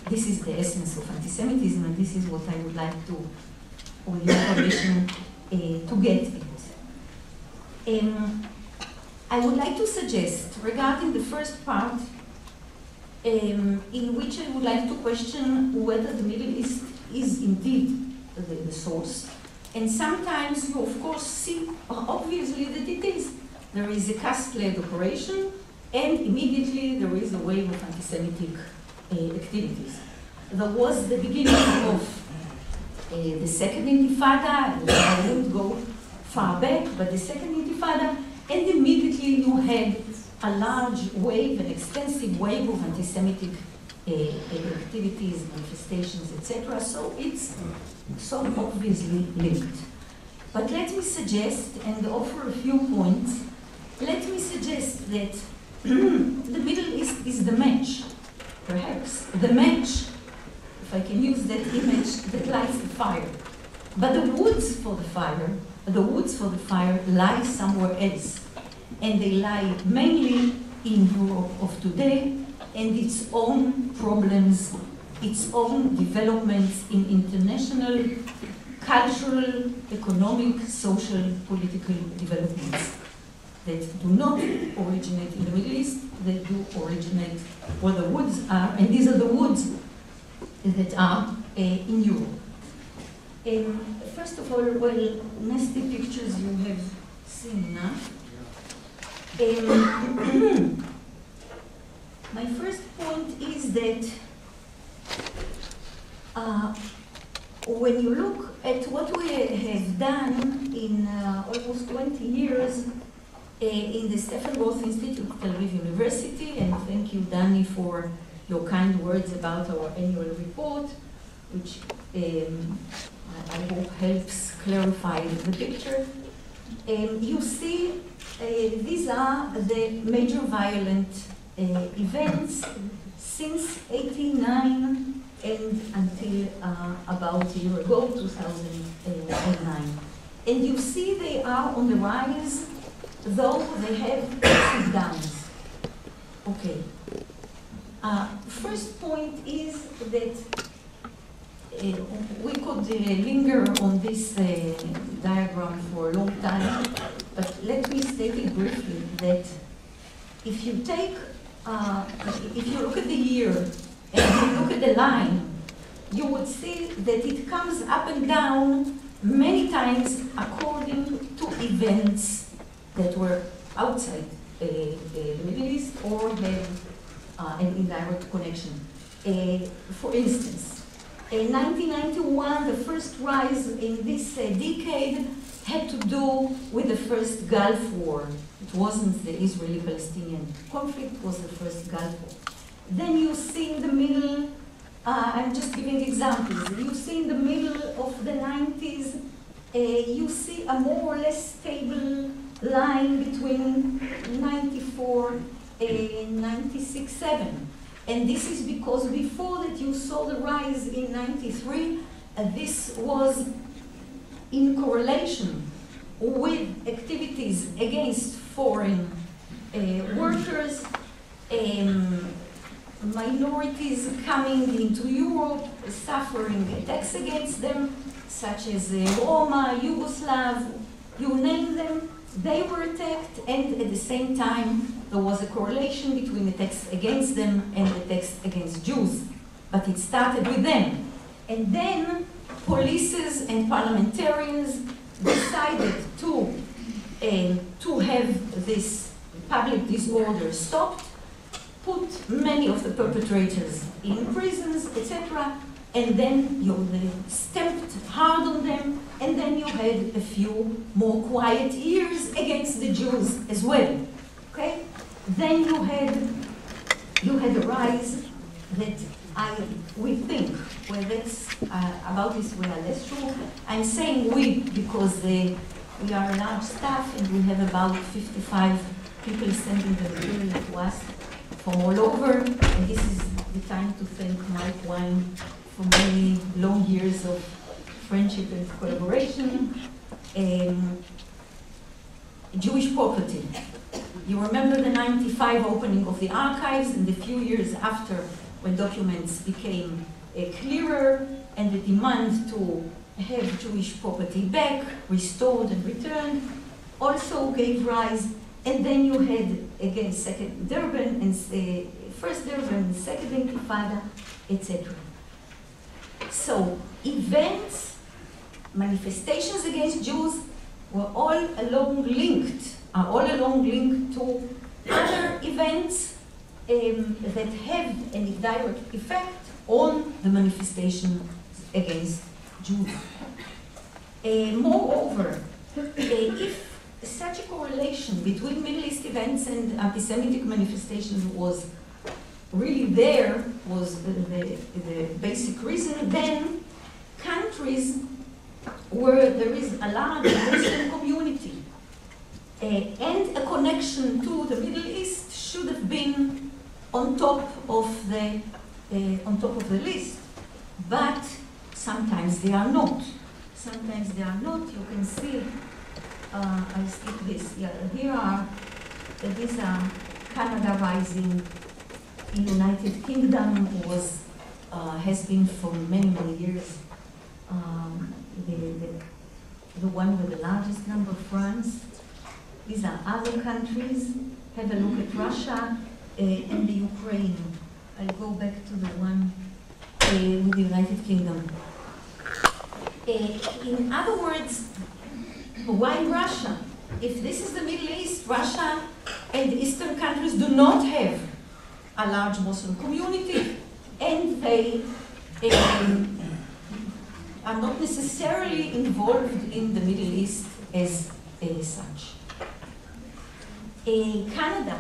Speaker 4: This is the essence of anti-Semitism, and this is what I would like to, with your permission, to get at. I would like to suggest, regarding the first part, in which I would like to question whether the Middle East is indeed the source. And sometimes you, of course, see obviously that it is. There is a caste-led operation, and immediately there is a wave of anti-Semitic activities. There was the beginning of the Second Intifada, and I won't go far back, but the Second Intifada, and immediately you had a large wave, an extensive wave of anti-Semitic activities, manifestations, etc. So it's so obviously linked. But let me suggest and offer a few points. Let me suggest that the Middle East is the match, perhaps the match, if I can use that image, that lights the fire. But the woods for the fire lie somewhere else. And they lie mainly in Europe of today and its own problems, its own developments in international, cultural, economic, social, political developments that do not originate in the Middle East, that do originate where the woods are, and these are the woods that are in Europe. First of all, well, nasty pictures you have seen enough. My first point is that when you look at what we have done in almost 20 years in the Stephen Roth Institute at Tel Aviv University, and thank you, Dani, for your kind words about our annual report, which I hope helps clarify the picture. You see, these are the major violent events since '89 and until about a year ago, 2009. And you see they are on the rise, though they have ups and downs. Okay. First point is that we could linger on this diagram for a long time, but let me state it briefly that if you take, if you look at the year and you look at the line, you would see that it comes up and down many times according to events that were outside the Middle East or have an indirect connection. For instance, in 1991, the first rise in this decade had to do with the first Gulf War. It wasn't the Israeli-Palestinian conflict, it was the first Gulf War. Then you see in the middle, I'm just giving examples, you see in the middle of the 90s, you see a more or less stable line between 94 and 96-7. And this is because before that you saw the rise in 93, this was in correlation with activities against foreign workers, minorities coming into Europe, suffering attacks against them, such as Roma, Yugoslav, you name them, they were attacked, and at the same time there was a correlation between attacks against them and attacks against Jews. But it started with them. And then policies and parliamentarians decided to have this public disorder stopped, put many of the perpetrators in prisons, etc., and then they stamped hard on them, and then you had a few more quiet years against the Jews as well. Okay? Then you had a rise that we think, well, that's about this we are less sure. I'm saying we because we are a large staff and we have about 55 people sending the material to us from all over, and this is the time to thank Mike Wine for many long years of friendship and collaboration. Jewish property. You remember the 95 opening of the archives, and a few years after, when documents became clearer, and the demand to have Jewish property back, restored and returned, also gave rise. And then you had, again, second Durban, and first Durban, second Intifada, etc. So events, manifestations against Jews were all along linked to other events that have a direct effect on the manifestation against Jews. Moreover, if such a correlation between Middle East events and anti-Semitic manifestations was really there, was the basic reason, then countries where there is a large Muslim community and a connection to the Middle East should have been on top of the list, but sometimes they are not. Sometimes they are not. You can see. I skip this. Yeah, these are Canada rising. In United Kingdom has been for many years the one with the largest number, France. These are other countries. Have a look at Russia and the Ukraine. I'll go back to the one with the United Kingdom. In other words, why Russia? If this is the Middle East, Russia and the Eastern countries do not have a large Muslim community, and they are not necessarily involved in the Middle East as such. Canada,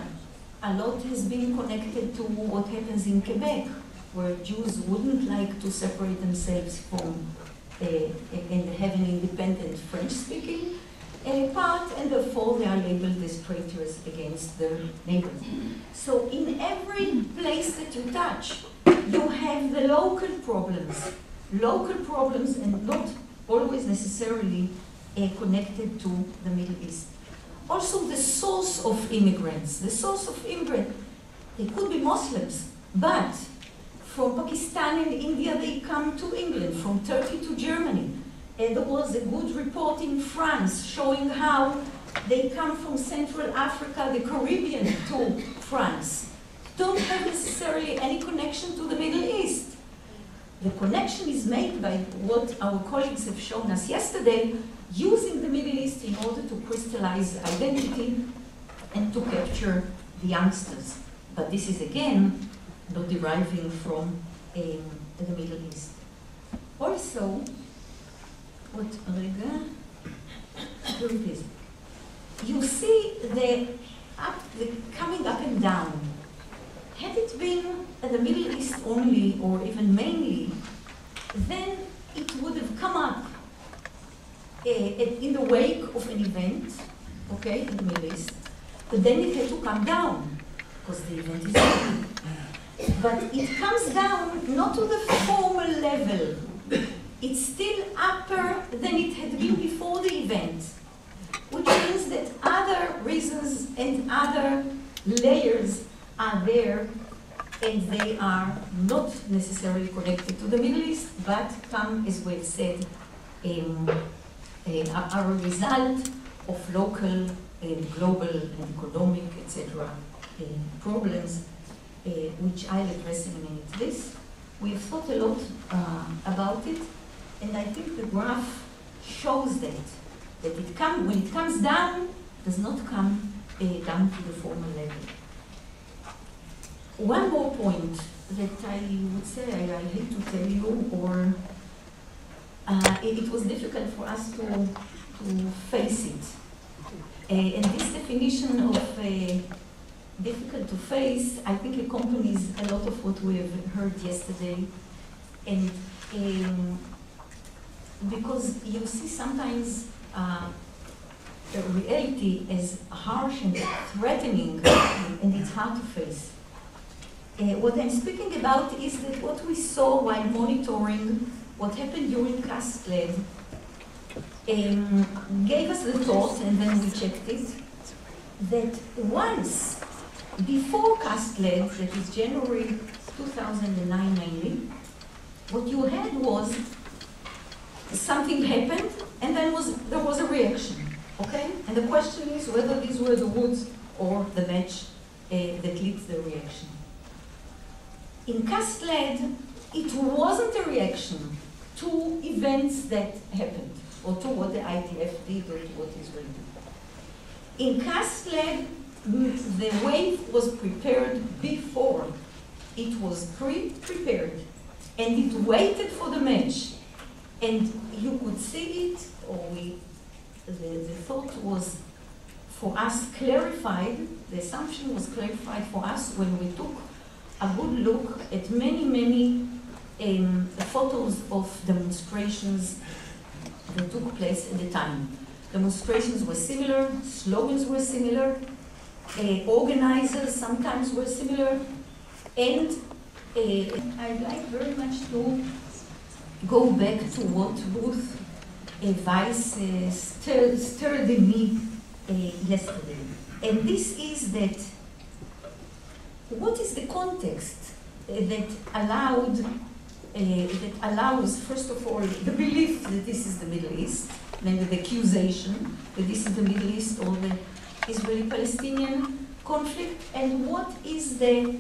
Speaker 4: a lot has been connected to what happens in Quebec, where Jews wouldn't like to separate themselves from and have an independent French-speaking part, and therefore they are labeled as traitors against their neighbors. So in every place that you touch, you have the local problems and not always necessarily connected to the Middle East. Also the source of immigrants. They could be Muslims, but from Pakistan and India they come to England, from Turkey to Germany. And there was a good report in France showing how they come from Central Africa, the Caribbean, to France. Don't have necessarily any connection to the Middle East. The connection is made by what our colleagues have shown us yesterday, using the Middle East in order to crystallize identity and to capture the youngsters. But this is again not deriving from the Middle East. Also, here it is. You see the coming up and down. Had it been the Middle East only, or even mainly, then it would have come up in the wake of an event, okay, in the Middle East, but then it had to come down, because the event is over. But it comes down not to the formal level. It's still upper than it had been before the event, which means that other reasons and other layers are there and they are not necessarily connected to the Middle East, but come, as we've said, are a result of local and global and economic, etc. Problems, which I'll address in a minute. We've thought a lot about it, and I think the graph shows that when it comes down, does not come down to the formal level. One more point that I would say, I hate to tell you, or it was difficult for us to face it. And this definition of difficult to face, I think accompanies a lot of what we have heard yesterday. And because you see sometimes the reality is harsh and threatening, and it's hard to face. What I'm speaking about is that what we saw while monitoring what happened during Castled gave us the thought, and then we checked it, that once, before Castled, that is January 2009 mainly, what you had was something happened, and then there was a reaction, okay? And the question is whether these were the woods or the match that leads the reaction. In Castled, it wasn't a reaction to events that happened, or to what the IDF did, or to what Israel did. In Castled, the wave was prepared before. It was pre-prepared, and it waited for the match. And you could see it, or the thought was for us clarified, the assumption was clarified for us when we took a good look at many photos of demonstrations that took place at the time. Demonstrations were similar, slogans were similar, organizers sometimes were similar, and I'd like very much to go back to what Ruth Weiss stirred in me yesterday. And this is that, what is the context that allows, first of all, the belief that this is the Middle East, namely the accusation that this is the Middle East or the Israeli-Palestinian conflict, and what is the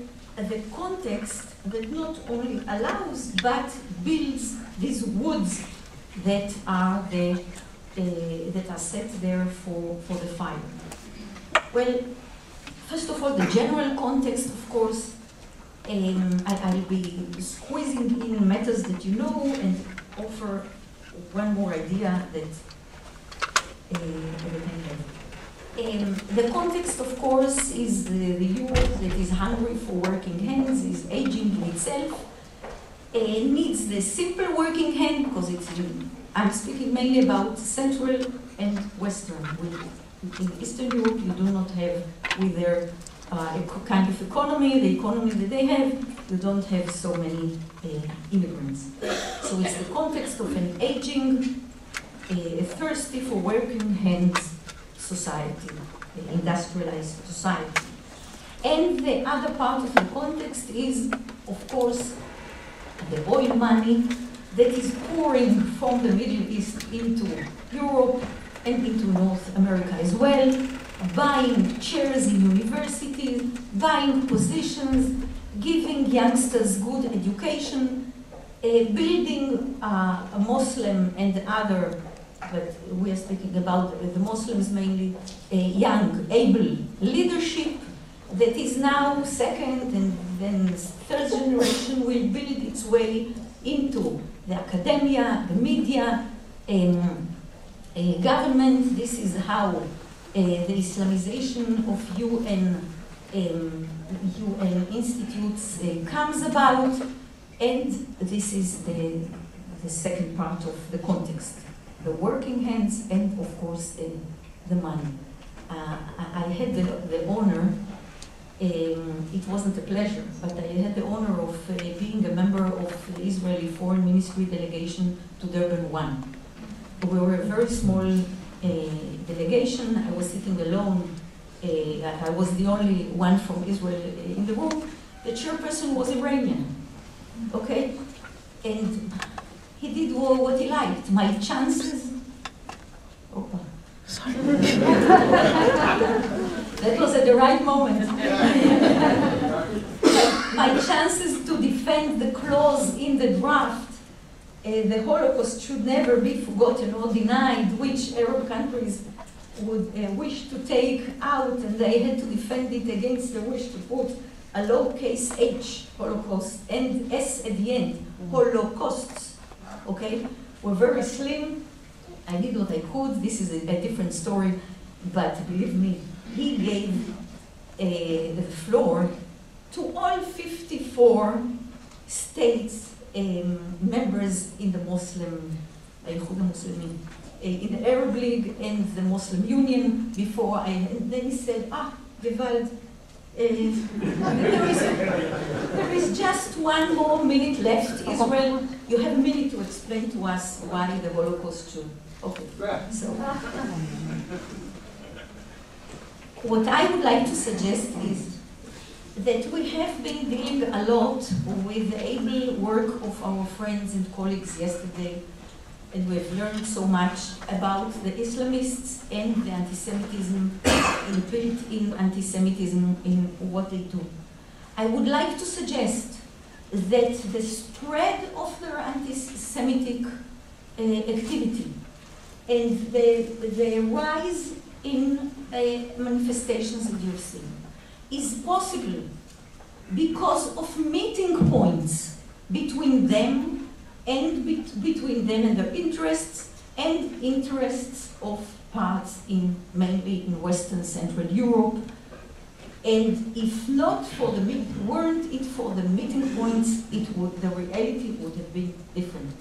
Speaker 4: context that not only allows but builds these woods that are set there for the fire. Well, first of all, the general context, of course, I'll be squeezing in matters that you know and offer one more idea that I have. The context, of course, is the Europe that is hungry for working hands, is aging in itself, needs the simple working hand, because I'm speaking mainly about Central and Western. In Eastern Europe, you do not have, with their kind of economy, the economy that they have, you don't have so many immigrants. So it's the context of an aging, thirsty for working hands society, industrialized society. And the other part of the context is, of course, the oil money that is pouring from the Middle East into Europe and into North America as well, buying chairs in universities, buying positions, giving youngsters good education, building a Muslim and other, but we are speaking about the Muslims mainly, young, able leadership that is now second and then third generation will build its way into the academia, the media, government. This is how the Islamization of UN institutes comes about, and this is the second part of the context. The working hands and, of course, the money. I had the honor, it wasn't a pleasure, but I had the honor of being a member of the Israeli Foreign Ministry delegation to Durban 1. We were a very small delegation. I was sitting alone. I was the only one from Israel in the room, the chairperson was Iranian, okay? And he did what he liked. My chances, sorry. That was at the right moment. My chances to defend the clause in the draft, the Holocaust should never be forgotten or denied, which Arab countries would wish to take out, and they had to defend it against the wish to put a lowercase h, Holocaust, and s at the end, Holocausts, okay, were very slim. I did what I could. This is a different story, but believe me, he gave the floor to all 54 states members in the Muslim, in the Arab League and the Muslim Union before and then he said, Gewalt, there is just 1 more minute left. Israel, you have a minute to explain to us why the Holocaust should. Okay, so what I would like to suggest is that we have been dealing a lot with the able work of our friends and colleagues yesterday, and we've learned so much about the Islamists and the anti-Semitism and built-in anti-Semitism in what they do. I would like to suggest that the spread of their anti-Semitic activity and the rise in manifestations that you've seen is possible because of meeting points between them and between them and their interests and interests of parts mainly in Western Central Europe. And if not for the weren't it for the meeting points, the reality would have been different.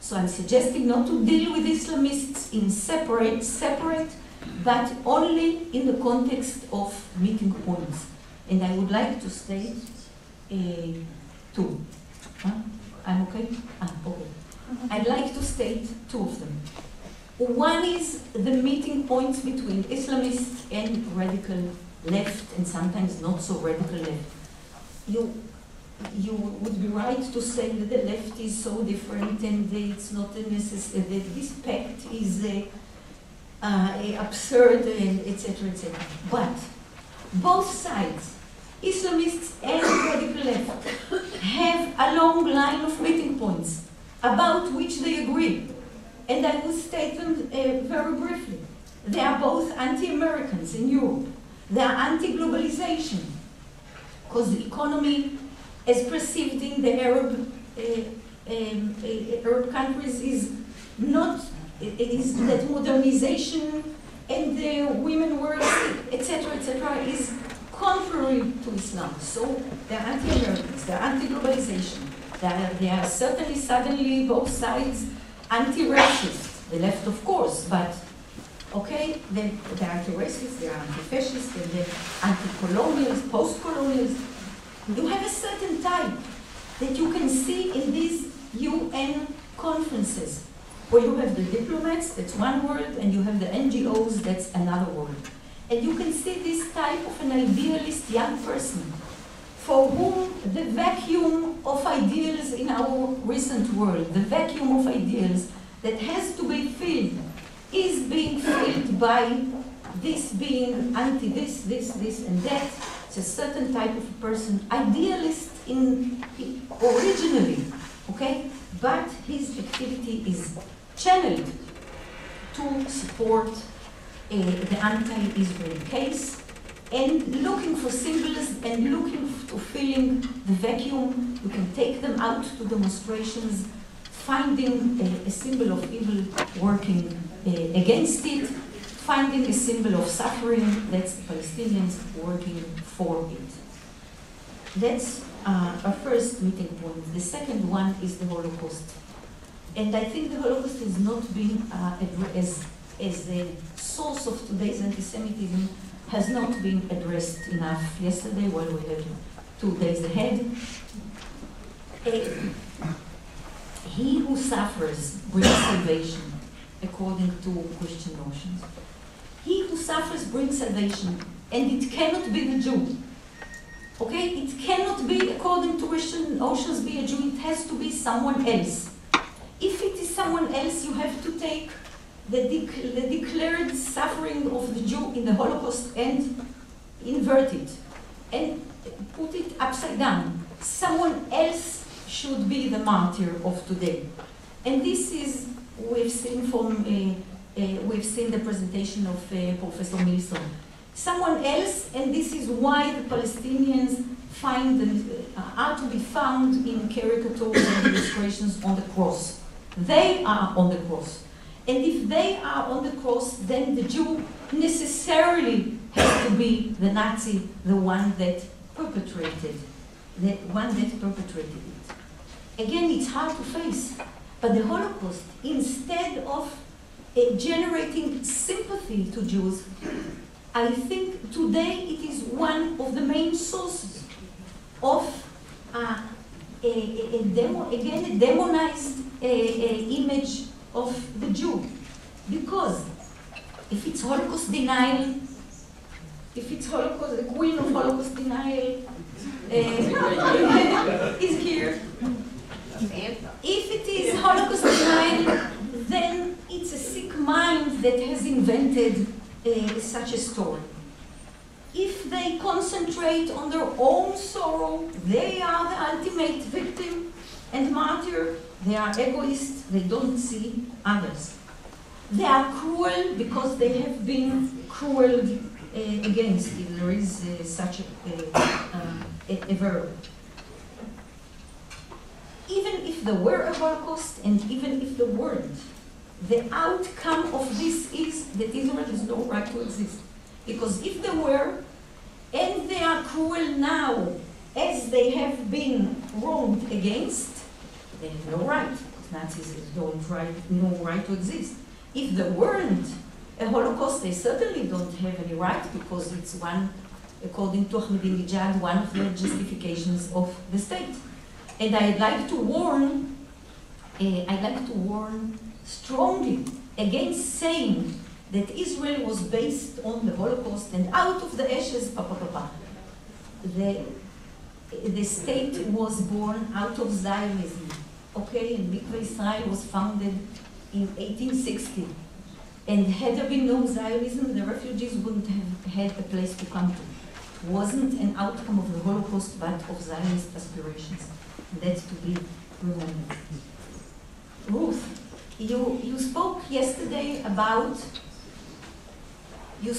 Speaker 4: So I'm suggesting not to deal with Islamists in separate, but only in the context of meeting points. And I would like to state 2. I'm okay? Okay. I'd like to state 2 of them. One is the meeting points between Islamists and radical left, and sometimes not so radical left. You would be right to say that the left is so different and it's not a necessary, that this pact is absurd, and etc., etc. But both sides, Islamists and radical left, have a long line of meeting points about which they agree. And I will state them very briefly. They are both anti-Americans in Europe. They are anti-globalization, because the economy, as perceived in the Arab countries, is not, it is that modernization and the women work, etc., is contrary to Islam. So they are anti-Americans, they are anti-globalization. They are certainly, suddenly, both sides anti-racist. The left, of course, but okay, they're anti-racist, they're anti-fascist, and they're anti-colonials, post-colonials. You have a certain type that you can see in these UN conferences, where you have the diplomats, that's one word, and you have the NGOs, that's another word. And you can see this type of an idealist young person for whom the vacuum of ideals in our recent world, the vacuum of ideals that has to be filled, is being filled by this being anti-this, this, and that. It's a certain type of a person, idealist originally, okay? But his activity is channeled to support the anti-Israel case, and looking for symbols and looking to filling the vacuum. You can take them out to demonstrations, finding a symbol of evil working against it, finding a symbol of suffering, that's the Palestinians working for it. That's our first meeting point. The second one is the Holocaust. And I think the Holocaust has not been, as the source of today's anti-Semitism, has not been addressed enough yesterday while we had 2 days ahead. He who suffers brings salvation, according to Christian notions. He who suffers brings salvation, and it cannot be the Jew. Okay, it cannot be, according to Christian notions, be a Jew. It has to be someone else. If it is someone else, you have to take the declared suffering of the Jew in the Holocaust and invert it and put it upside down. Someone else should be the martyr of today. And this is, we've seen the presentation of Professor Milson. Someone else, and this is why the Palestinians are to be found in caricatures and illustrations on the cross. They are on the cross. And if they are on the cross, then the Jew necessarily has to be the Nazi, the one that perpetrated it. Again, it's hard to face, but the Holocaust, instead of generating sympathy to Jews, I think today it is one of the main sources of a demonized image of the Jew. Because if it's Holocaust denial, if it's Holocaust, the queen of Holocaust denial is here. If it is Holocaust denial, then it's a sick mind that has invented such a story. If they concentrate on their own sorrow, they are the ultimate victim and martyr. They are egoists, they don't see others. They are cruel because they have been cruel against, if there is such a verb. Even if there were a Holocaust, and even if there weren't, the outcome of this is that Israel has no right to exist. Because if there were, and they are cruel now, as they have been wronged against, they have no right, because Nazis have no right to exist. If there weren't a Holocaust, they certainly don't have any right, because it's one, according to Ahmadinejad, one of the justifications of the state. And I'd like to warn strongly against saying that Israel was based on the Holocaust and out of the ashes, The state was born out of Zionism, okay? And Mikveh Israel was founded in 1860. And had there been no Zionism, the refugees wouldn't have had a place to come to. It wasn't an outcome of the Holocaust, but of Zionist aspirations. That's to be remembered. Ruth, you spoke yesterday about the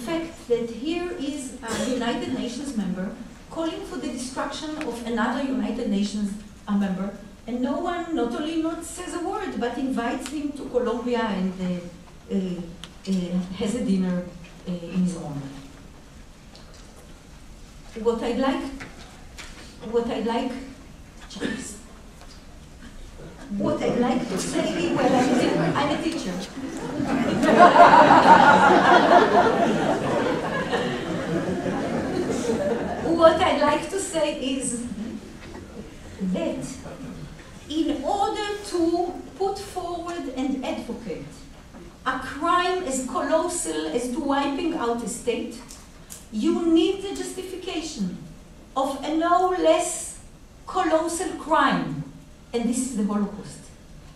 Speaker 4: fact that here is a United Nations member calling for the destruction of another United Nations member, and no one not only not says a word, but invites him to Colombia and has a dinner in his honor. What I'd like to say, well, I'm a teacher. What I'd like to say is that in order to put forward and advocate a crime as colossal as to wiping out a state, you need the justification of a no less colossal crime, and this is the Holocaust.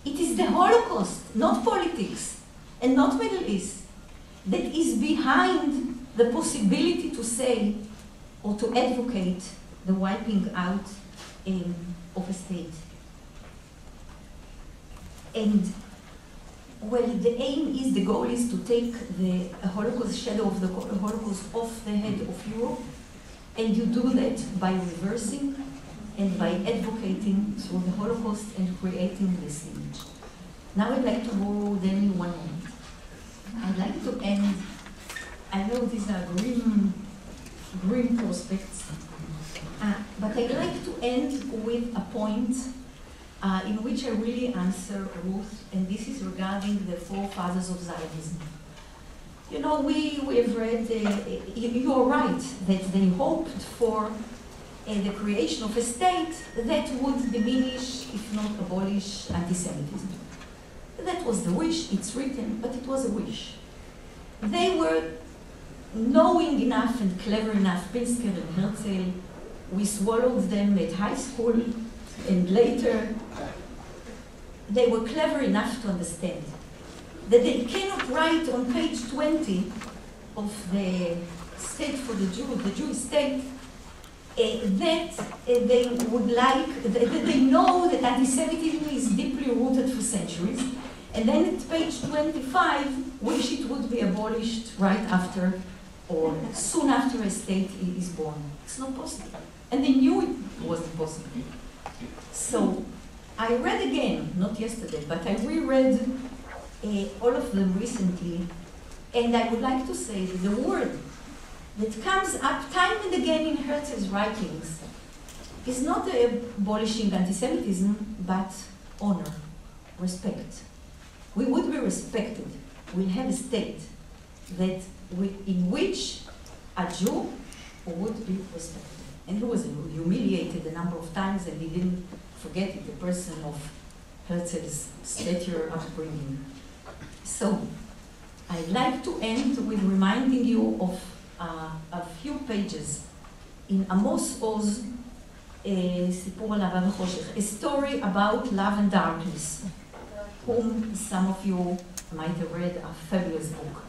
Speaker 4: It is the Holocaust, not politics, and not Middle East, that is behind the possibility to say or to advocate the wiping out of a state. And well, the goal is to take the Holocaust, shadow of the Holocaust off the head of Europe, and you do that by reversing and by advocating through the Holocaust and creating this image. Now I'd like to borrow Danny 1 moment. I'd like to end, I know these are grim prospects, but I'd like to end with a point in which I really answer Ruth, and this is regarding the forefathers of Zionism. You know, we have read, you're right, that they hoped for the creation of a state that would diminish, if not abolish, anti-Semitism. That was the wish, it's written, but it was a wish. They were knowing enough and clever enough, Pinsker and Herzl, we swallowed them at high school, and later they were clever enough to understand that they cannot write on page 20 of the State for the Jewish State, that they would like, that they know that anti-Semitism is deeply rooted for centuries, and then at page 25, wish it would be abolished right after or soon after a state is born. It's not possible. And they knew it wasn't possible. So I read again, not yesterday, but I reread all of them recently, and I would like to say that the word that comes up time and again in Herzl's writings is not abolishing anti-Semitism, but honor, respect. We would be respected. We'll have a state that in which a Jew would be respected. And he was humiliated a number of times, and he didn't forget it, the person of Herzl's stature upbringing. So, I'd like to end with reminding you of a few pages in Amos Oz, סיפור על אהבה וחושך, a story about love and darkness, whom some of you might have read, a fabulous book.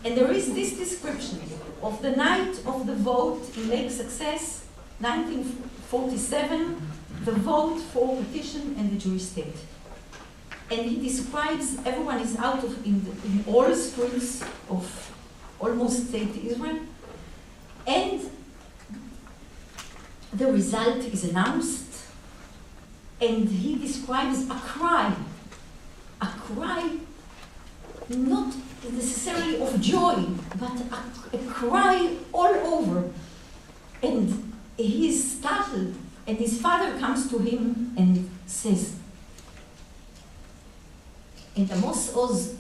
Speaker 4: And there is this description of the night of the vote in Lake Success, 1947, the vote for petition and the Jewish state. And he describes everyone is out in all streets of almost state Israel, and the result is announced, and he describes a cry not necessarily of joy, but a cry all over. And he's startled, and his father comes to him and says, and Amos Oz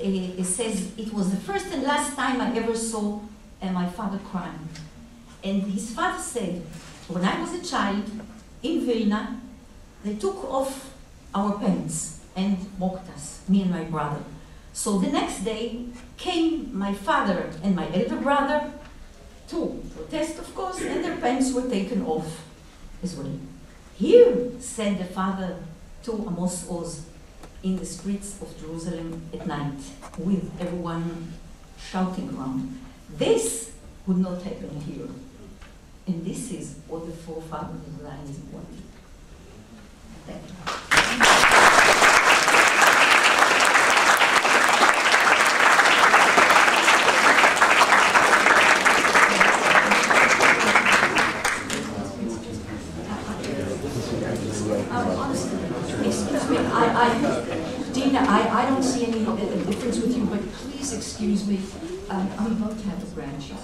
Speaker 4: says, it was the first and last time I ever saw my father crying. And his father said, when I was a child in Vilna, they took off our pants and mocked us, me and my brother. So the next day came my father and my elder brother to protest, of course, and their pants were taken off as well. Here, said the father to Amos Oz, in the streets of Jerusalem at night, with everyone shouting around. This would not happen here. And this is what the forefathers of Zionism wanted. Thank you.
Speaker 5: Dina, I don't see any difference with you, but please excuse me. I'm about to have a grandchild.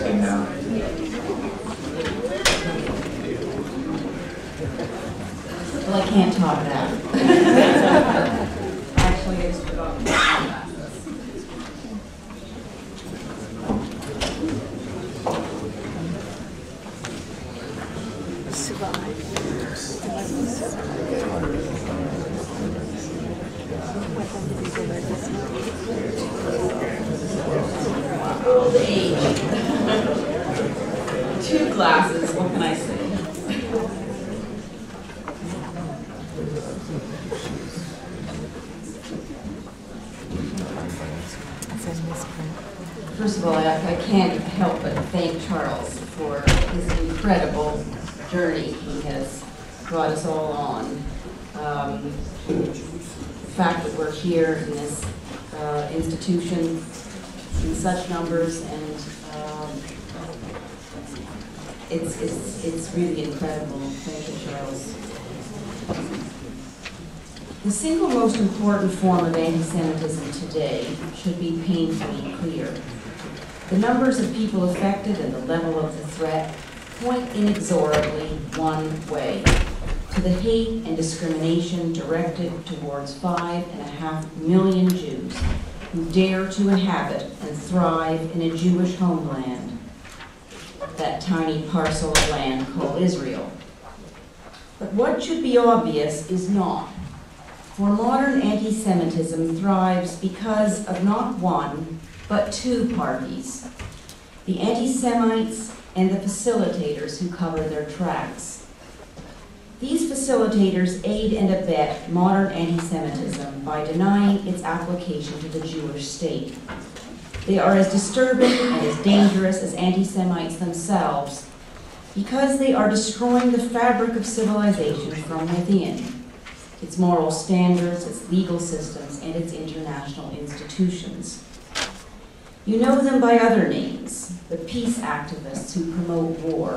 Speaker 1: And now.
Speaker 5: Well, I can't talk now. Actually, I just put on my glasses.
Speaker 2: Old age. 2 glasses, what can I say?
Speaker 5: First of all, I can't help but thank Charles for his incredible journey he has brought us all on. The fact that we're here in this institution in such numbers, and it's really incredible. Thank you, Charles. The single most important form of anti-Semitism today should be painfully clear. The numbers of people affected and the level of the threat point inexorably one way, to the hate and discrimination directed towards 5.5 million Jews who dare to inhabit and thrive in a Jewish homeland. that tiny parcel of land called Israel. But what should be obvious is not. For modern anti-Semitism thrives because of not one, but two parties, the anti-Semites and the facilitators who cover their tracks. These facilitators aid and abet modern anti-Semitism by denying its application to the Jewish state. They are as disturbing and as dangerous as anti-Semites themselves because they are destroying the fabric of civilization from within, its moral standards, its legal systems, and its international institutions. You know them by other names, the peace activists who promote war,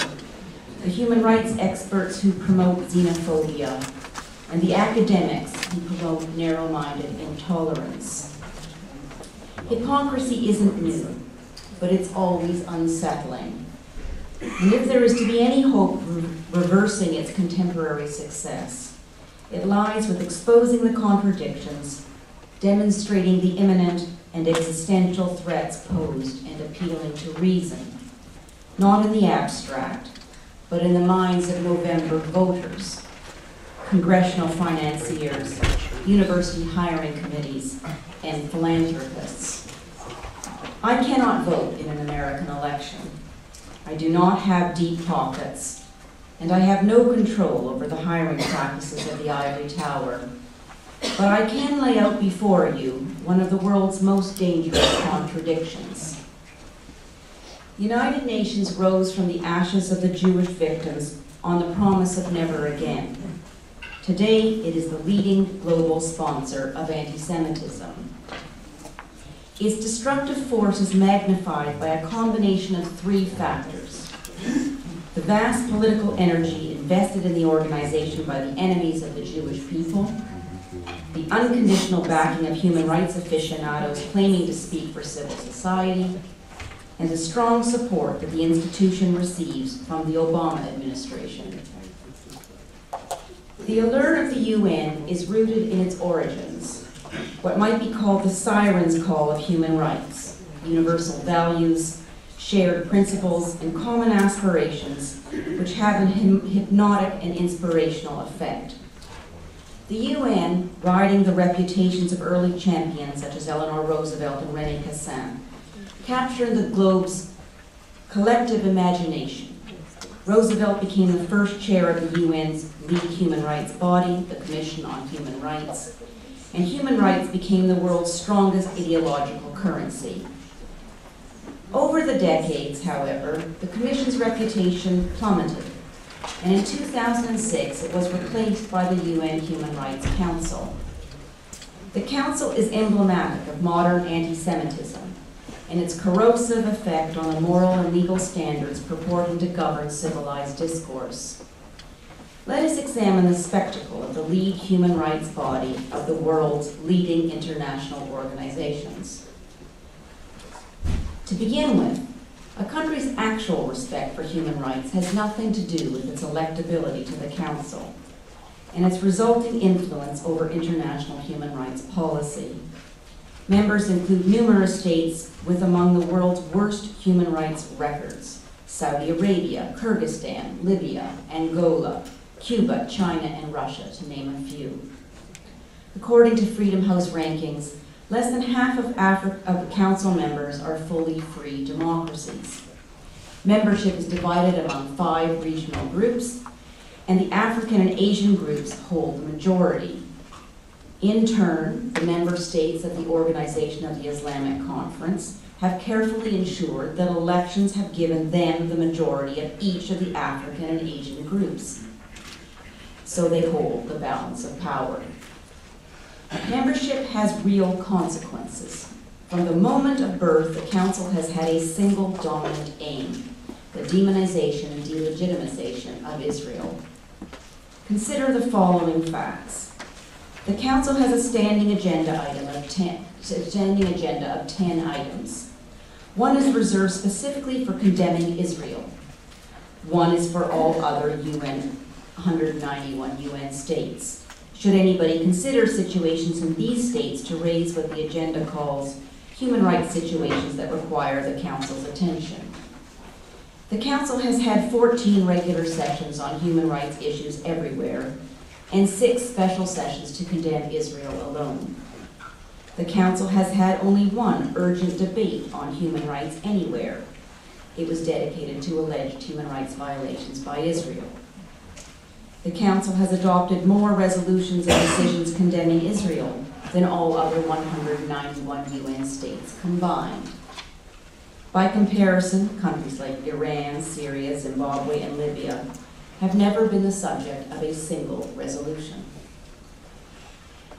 Speaker 5: the human rights experts who promote xenophobia, and the academics who promote narrow-minded intolerance. Hypocrisy isn't new, but it's always unsettling. And if there is to be any hope of reversing its contemporary success, it lies with exposing the contradictions, demonstrating the imminent and existential threats posed, and appealing to reason, not in the abstract, but in the minds of November voters, congressional financiers, university hiring committees, and philanthropists. I cannot vote in an American election. I do not have deep pockets, and I have no control over the hiring practices of the ivory tower. But I can lay out before you one of the world's most dangerous contradictions. The United Nations rose from the ashes of the Jewish victims on the promise of never again. Today, it is the leading global sponsor of anti-Semitism. Its destructive force is magnified by a combination of three factors: the vast political energy invested in the organization by the enemies of the Jewish people, the unconditional backing of human rights aficionados claiming to speak for civil society, and the strong support that the institution receives from the Obama administration. The allure of the UN is rooted in its origins, what might be called the siren's call of human rights, universal values, shared principles, and common aspirations which have an hypnotic and inspirational effect. The UN, riding the reputations of early champions such as Eleanor Roosevelt and René Cassin, captured the globe's collective imagination. Roosevelt became the first chair of the UN's lead human rights body, the Commission on Human Rights, and human rights became the world's strongest ideological currency. Over the decades, however, the Commission's reputation plummeted, and in 2006 it was replaced by the UN Human Rights Council. The Council is emblematic of modern anti-Semitism and its corrosive effect on the moral and legal standards purporting to govern civilized discourse. Let us examine the spectacle of the lead human rights body of the world's leading international organizations. To begin with, a country's actual respect for human rights has nothing to do with its electability to the Council and its resulting influence over international human rights policy. Members include numerous states with among the world's worst human rights records: Saudi Arabia, Kyrgyzstan, Libya, Angola, Cuba, China, and Russia, to name a few. According to Freedom House rankings, less than half of the Council members are fully free democracies. Membership is divided among 5 regional groups, and the African and Asian groups hold the majority. In turn, the member states of the Organization of the Islamic Conference have carefully ensured that elections have given them the majority of each of the African and Asian groups. So they hold the balance of power. Membership has real consequences. From the moment of birth, the Council has had a single dominant aim: the demonization and delegitimization of Israel. Consider the following facts. The Council has a standing agenda of 10 items. One is reserved specifically for condemning Israel. One is for all other 191 UN states. Should anybody consider situations in these states to raise what the agenda calls human rights situations that require the Council's attention. The Council has had 14 regular sessions on human rights issues everywhere, and 6 special sessions to condemn Israel alone. The Council has had only one urgent debate on human rights anywhere. It was dedicated to alleged human rights violations by Israel. The Council has adopted more resolutions and decisions condemning Israel than all other 191 UN states combined. By comparison, countries like Iran, Syria, Zimbabwe, and Libya have never been the subject of a single resolution.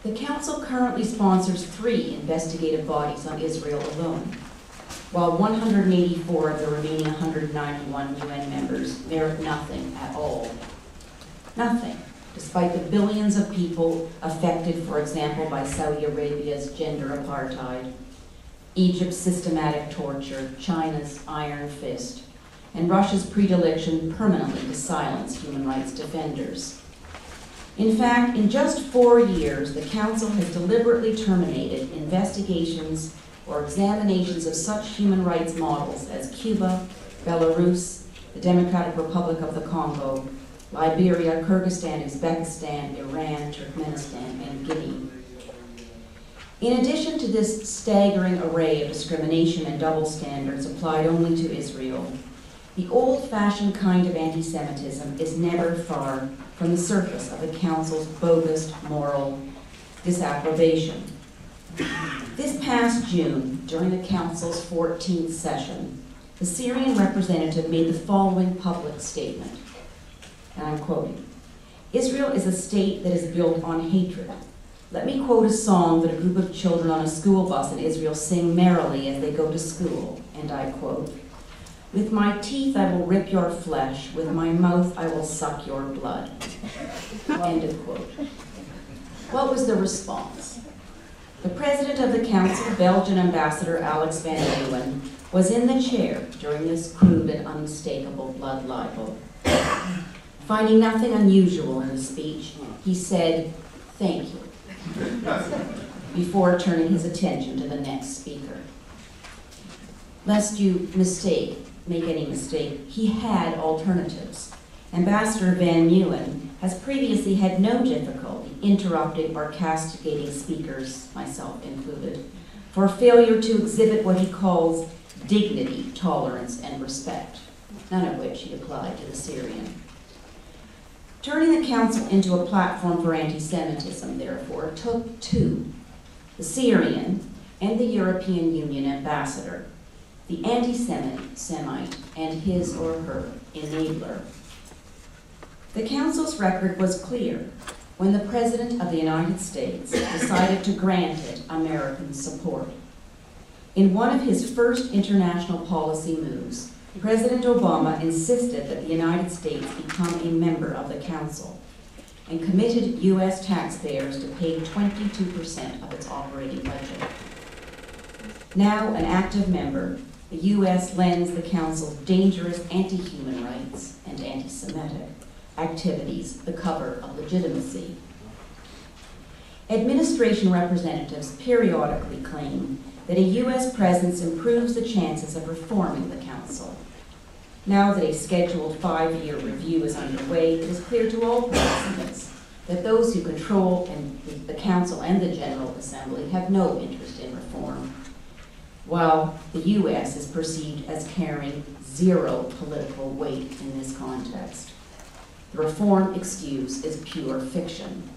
Speaker 5: The Council currently sponsors 3 investigative bodies on Israel alone, while 184 of the remaining 191 UN members merit nothing at all. Nothing, despite the billions of people affected, for example, by Saudi Arabia's gender apartheid, Egypt's systematic torture, China's iron fist, and Russia's predilection permanently to silence human rights defenders. In fact, in just 4 years, the Council has deliberately terminated investigations or examinations of such human rights models as Cuba, Belarus, the Democratic Republic of the Congo, Liberia, Kyrgyzstan, Uzbekistan, Iran, Turkmenistan, and Guinea. In addition to this staggering array of discrimination and double standards applied only to Israel, the old-fashioned kind of anti-Semitism is never far from the surface of the Council's bogus moral disapprobation. This past June, during the Council's 14th session, the Syrian representative made the following public statement, and I'm quoting, "Israel is a state that is built on hatred. Let me quote a song that a group of children on a school bus in Israel sing merrily as they go to school, and I quote, 'With my teeth I will rip your flesh, with my mouth I will suck your blood.'" End of quote. What was the response? The president of the Council, Belgian Ambassador Alex van Leeuwen, was in the chair during this crude and unmistakable blood libel. Finding nothing unusual in the speech, he said, "Thank you," before turning his attention to the next speaker. Lest you make any mistake, he had alternatives. Ambassador van Leeuwen has previously had no difficulty interrupting or castigating speakers, myself included, for failure to exhibit what he calls dignity, tolerance, and respect, none of which he applied to the Syrian. Turning the Council into a platform for anti-Semitism, therefore, took 2, the Syrian and the European Union ambassador, the anti-Semite and his or her enabler. The Council's record was clear when the President of the United States decided to grant it American support. In one of his first international policy moves, President Obama insisted that the United States become a member of the Council and committed U.S. taxpayers to pay 22% of its operating budget. Now an active member, the U.S. lends the Council's dangerous anti-human rights and anti-Semitic activities the cover of legitimacy. Administration representatives periodically claim that a U.S. presence improves the chances of reforming the Council. Now that a scheduled 5-year review is underway, it is clear to all participants that those who control the Council and the General Assembly have no interest in reform, while the U.S. is perceived as carrying 0 political weight in this context. The reform excuse is pure fiction.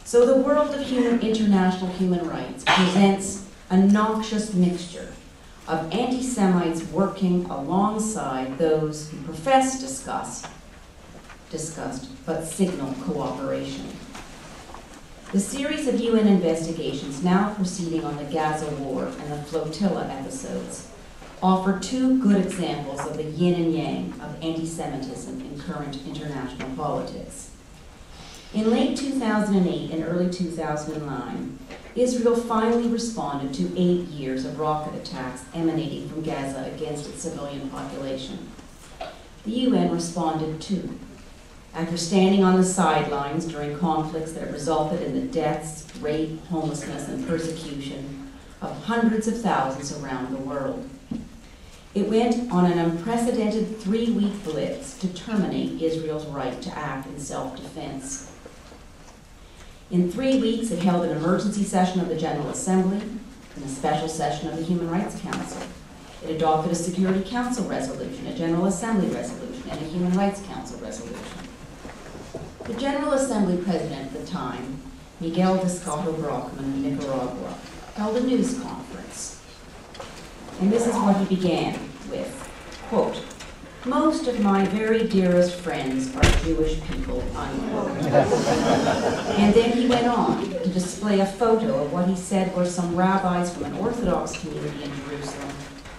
Speaker 5: So the world of international human rights presents a noxious mixture of anti-Semites working alongside those who profess disgust, but signal cooperation. The series of UN investigations now proceeding on the Gaza war and the flotilla episodes offer 2 good examples of the yin and yang of anti-Semitism in current international politics. In late 2008 and early 2009, Israel finally responded to 8 years of rocket attacks emanating from Gaza against its civilian population. The UN responded too. After standing on the sidelines during conflicts that have resulted in the deaths, rape, homelessness, and persecution of hundreds of thousands around the world. It went on an unprecedented 3-week blitz to terminate Israel's right to act in self-defense. In 3 weeks, it held an emergency session of the General Assembly and a special session of the Human Rights Council. It adopted a Security Council resolution, a General Assembly resolution, and a Human Rights Council resolution. The General Assembly president at the time, Miguel Vizcarra Brockman of Nicaragua, held a news conference. And this is what he began with, quote, "Most of my very dearest friends are Jewish people," unquote. And then he went on to display a photo of what he said were some rabbis from an Orthodox community in Jerusalem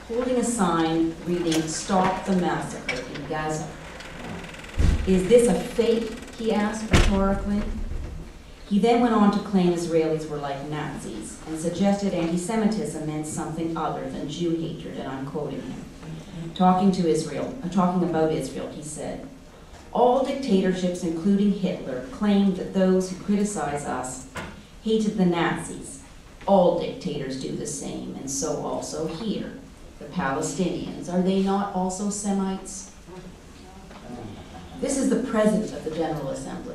Speaker 5: holding a sign reading, "Stop the Massacre in Gaza." "Is this a fake?" he asked rhetorically. He then went on to claim Israelis were like Nazis and suggested anti-Semitism meant something other than Jew hatred, and I'm quoting him. Talking about Israel, he said, "All dictatorships, including Hitler, claim that those who criticize us hated the Nazis. All dictators do the same, and so also here. The Palestinians, are they not also Semites?" This is the President of the General Assembly.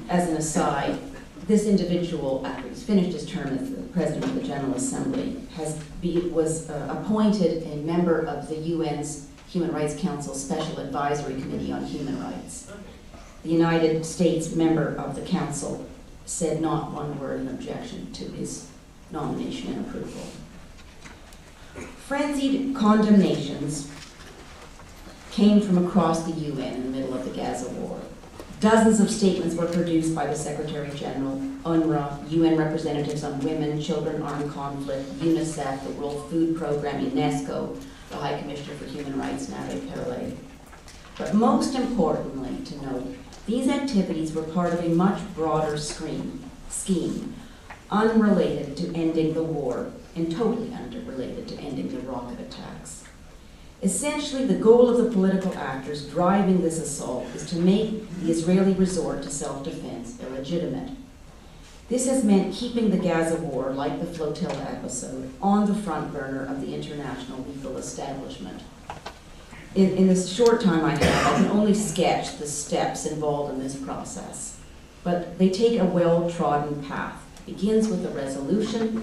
Speaker 5: As an aside, this individual, after he's finished his term as the President of the General Assembly, was appointed a member of the UN's Human Rights Council Special Advisory Committee on Human Rights. The United States member of the Council said not one word in objection to his nomination and approval. Frenzied condemnations came from across the UN in the middle of the Gaza war. Dozens of statements were produced by the Secretary General, UNRWA, UN representatives on women, children, armed conflict, UNICEF, the World Food Program, UNESCO, the High Commissioner for Human Rights, Nadia Pillay. But most importantly to note, these activities were part of a much broader scheme, unrelated to ending the war and totally unrelated to ending the rocket attacks. Essentially, the goal of the political actors driving this assault is to make the Israeli resort to self-defense illegitimate. This has meant keeping the Gaza war, like the flotilla episode, on the front burner of the international legal establishment. In the short time I have, I can only sketch the steps involved in this process, but they take a well-trodden path. It begins with a resolution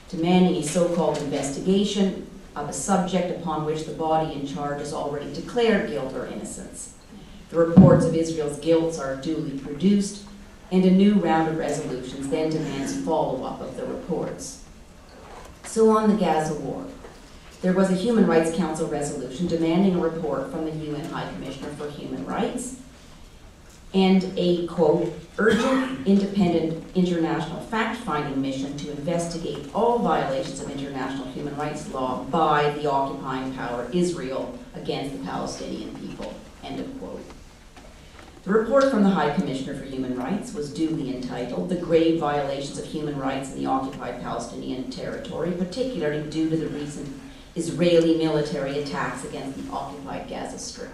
Speaker 5: demanding a so-called investigation of a subject upon which the body in charge has already declared guilt or innocence. The reports of Israel's guilt are duly produced, and a new round of resolutions then demands follow-up of the reports. So on the Gaza war, there was a Human Rights Council resolution demanding a report from the UN High Commissioner for Human Rights and a, quote, urgent independent international fact-finding mission to investigate all violations of international human rights law by the occupying power Israel against the Palestinian people, end of quote. The report from the High Commissioner for Human Rights was duly entitled "The Grave Violations of Human Rights in the Occupied Palestinian Territory, particularly due to the recent Israeli military attacks against the occupied Gaza Strip."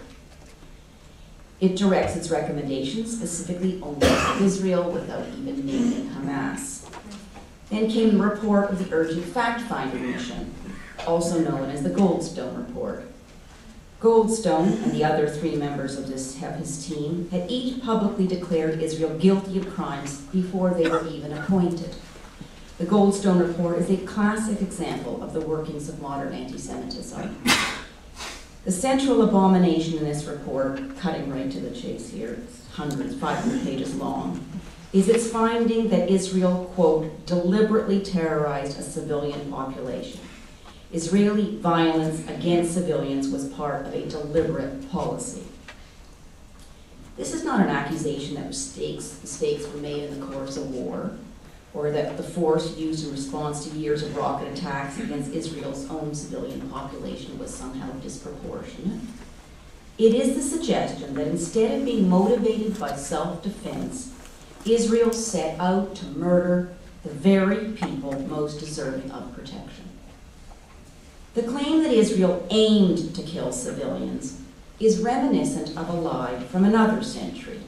Speaker 5: It directs its recommendations specifically only to Israel without even naming Hamas. Then came the report of the urgent fact-finding mission, also known as the Goldstone Report. Goldstone and the other 3 members of his team had each publicly declared Israel guilty of crimes before they were even appointed. The Goldstone Report is a classic example of the workings of modern anti-Semitism. The central abomination in this report, cutting right to the chase here, it's 500 pages long, is its finding that Israel, quote, deliberately terrorized a civilian population. Israeli violence against civilians was part of a deliberate policy. This is not an accusation that mistakes were made in the course of war, or that the force used in response to years of rocket attacks against Israel's own civilian population was somehow disproportionate. It is the suggestion that instead of being motivated by self-defense, Israel set out to murder the very people most deserving of protection. The claim that Israel aimed to kill civilians is reminiscent of a lie from another century,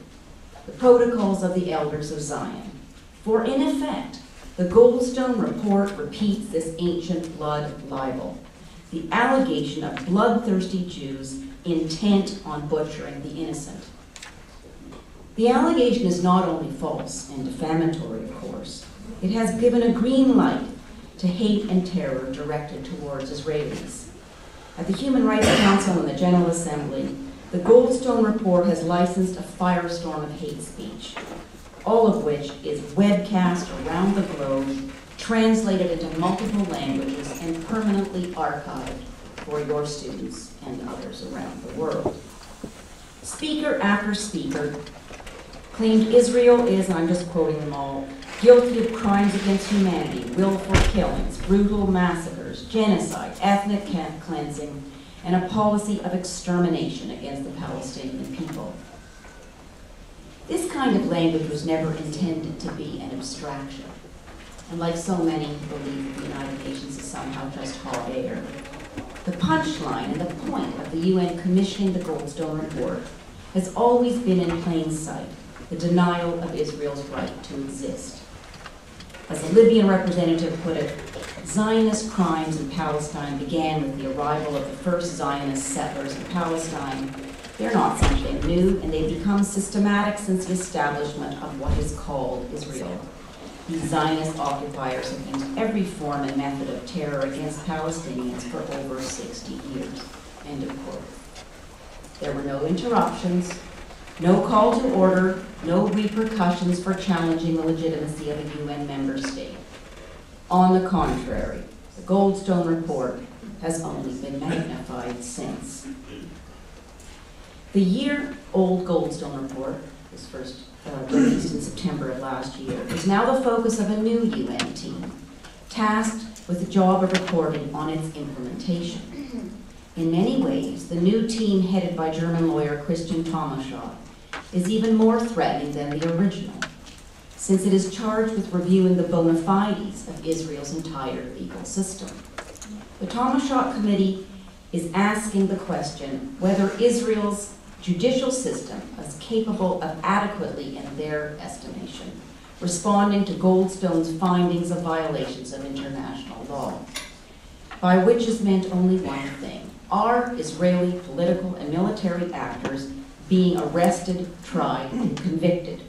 Speaker 5: the Protocols of the Elders of Zion. For in effect, The Goldstone report repeats this ancient blood libel, the allegation of bloodthirsty Jews intent on butchering the innocent. The allegation is not only false and defamatory, of course, it has given a green light to hate and terror directed towards Israelis. At the Human Rights Council and the General Assembly, the Goldstone report has licensed a firestorm of hate speech, all of which is webcast around the globe, translated into multiple languages, and permanently archived for your students and others around the world. Speaker after speaker claimed Israel is, and I'm just quoting them all, guilty of crimes against humanity, willful killings, brutal massacres, genocide, ethnic cleansing, and a policy of extermination against the Palestinian people. This kind of language was never intended to be an abstraction, and like so many believe the United Nations is somehow just hot air. The punchline and the point of the UN commissioning the Goldstone report has always been in plain sight, the denial of Israel's right to exist. As a Libyan representative put it, Zionist crimes in Palestine began with the arrival of the first Zionist settlers in Palestine. They're not something new, and they've become systematic since the establishment of what is called Israel. These Zionist occupiers have used every form and method of terror against Palestinians for over 60 years. End of quote. There were no interruptions, no call to order, no repercussions for challenging the legitimacy of a UN member state. On the contrary, the Goldstone report has only been magnified since. The year-old Goldstone report was first released in September of last year, is now the focus of a new UN team, tasked with the job of reporting on its implementation. In many ways, the new team headed by German lawyer Christian Tomaschott is even more threatening than the original, since it is charged with reviewing the bona fides of Israel's entire legal system. The Tomaschott Committee is asking the question whether Israel's judicial system is capable of adequately, in their estimation, responding to Goldstone's findings of violations of international law, by which is meant only one thing: are Israeli political and military actors being arrested, tried, and convicted?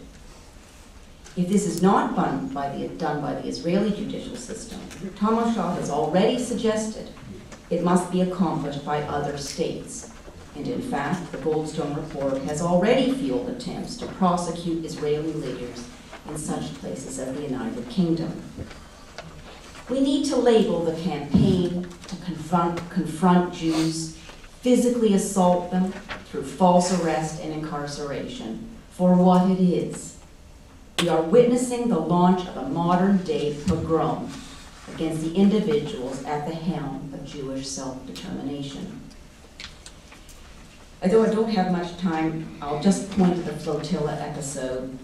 Speaker 5: If this is not done by the Israeli judicial system, Tomaschott has already suggested it must be accomplished by other states. And in fact, the Goldstone report has already fueled attempts to prosecute Israeli leaders in such places as the United Kingdom. We need to label the campaign to confront Jews, physically assault them through false arrest and incarceration for what it is. We are witnessing the launch of a modern-day pogrom against the individuals at the helm of Jewish self-determination. Although I don't have much time, I'll just point to the flotilla episode.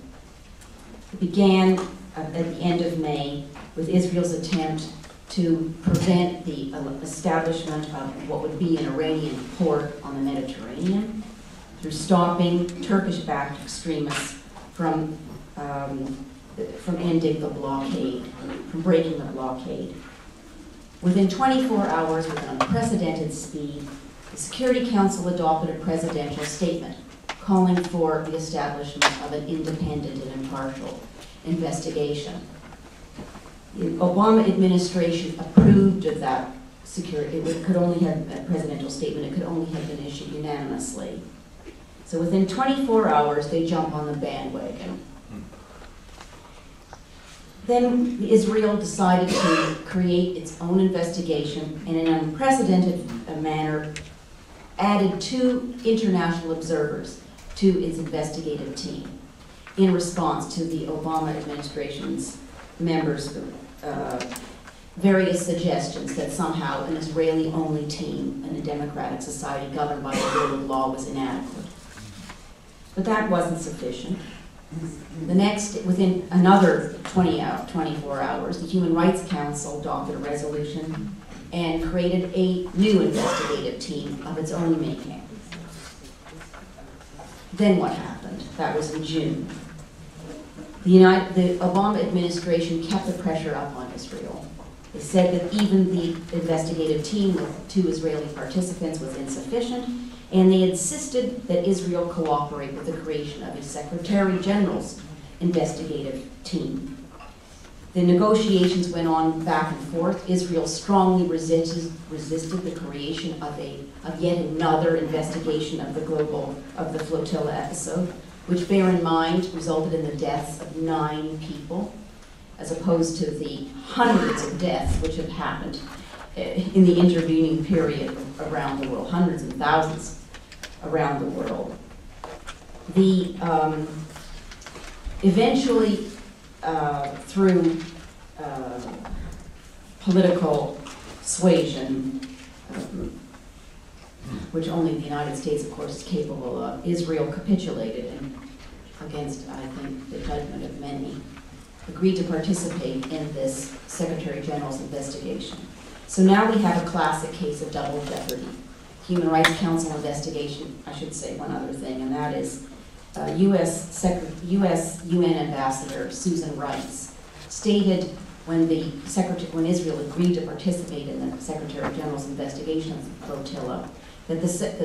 Speaker 5: It began at the end of May with Israel's attempt to prevent the establishment of what would be an Iranian port on the Mediterranean through stopping Turkish-backed extremists from ending the blockade, from breaking the blockade. Within 24 hours, with an unprecedented speed, the Security Council adopted a presidential statement calling for the establishment of an independent and impartial investigation. The Obama administration approved of that security. It could only have a presidential statement. It could only have been issued unanimously. So within 24 hours, they jump on the bandwagon. Then Israel decided to create its own investigation and in an unprecedented manner added 2 international observers to its investigative team in response to the Obama administration's members' various suggestions that somehow an Israeli-only team in a democratic society governed by the rule of law was inadequate. But that wasn't sufficient. Within another 24 hours, the Human Rights Council adopted a resolution and created a new investigative team of its own making. Then what happened? That was in June. The Obama administration kept the pressure up on Israel. They said that even the investigative team with 2 Israeli participants was insufficient, and they insisted that Israel cooperate with the creation of a Secretary General's investigative team. The negotiations went on back and forth. Israel strongly resisted the creation of yet another investigation of the flotilla episode, which, bear in mind, resulted in the deaths of 9 people, as opposed to the hundreds of deaths which have happened in the intervening period around the world, hundreds and thousands around the world. Eventually, through political suasion, which only the United States, of course, is capable of, Israel capitulated and, against, I think, the judgment of many, agreed to participate in this Secretary General's investigation. So now we have a classic case of double jeopardy. Human Rights Council investigation. I should say one other thing, and that is U.S. UN Ambassador Susan Rice stated when Israel agreed to participate in the Secretary General's investigation of the flotilla that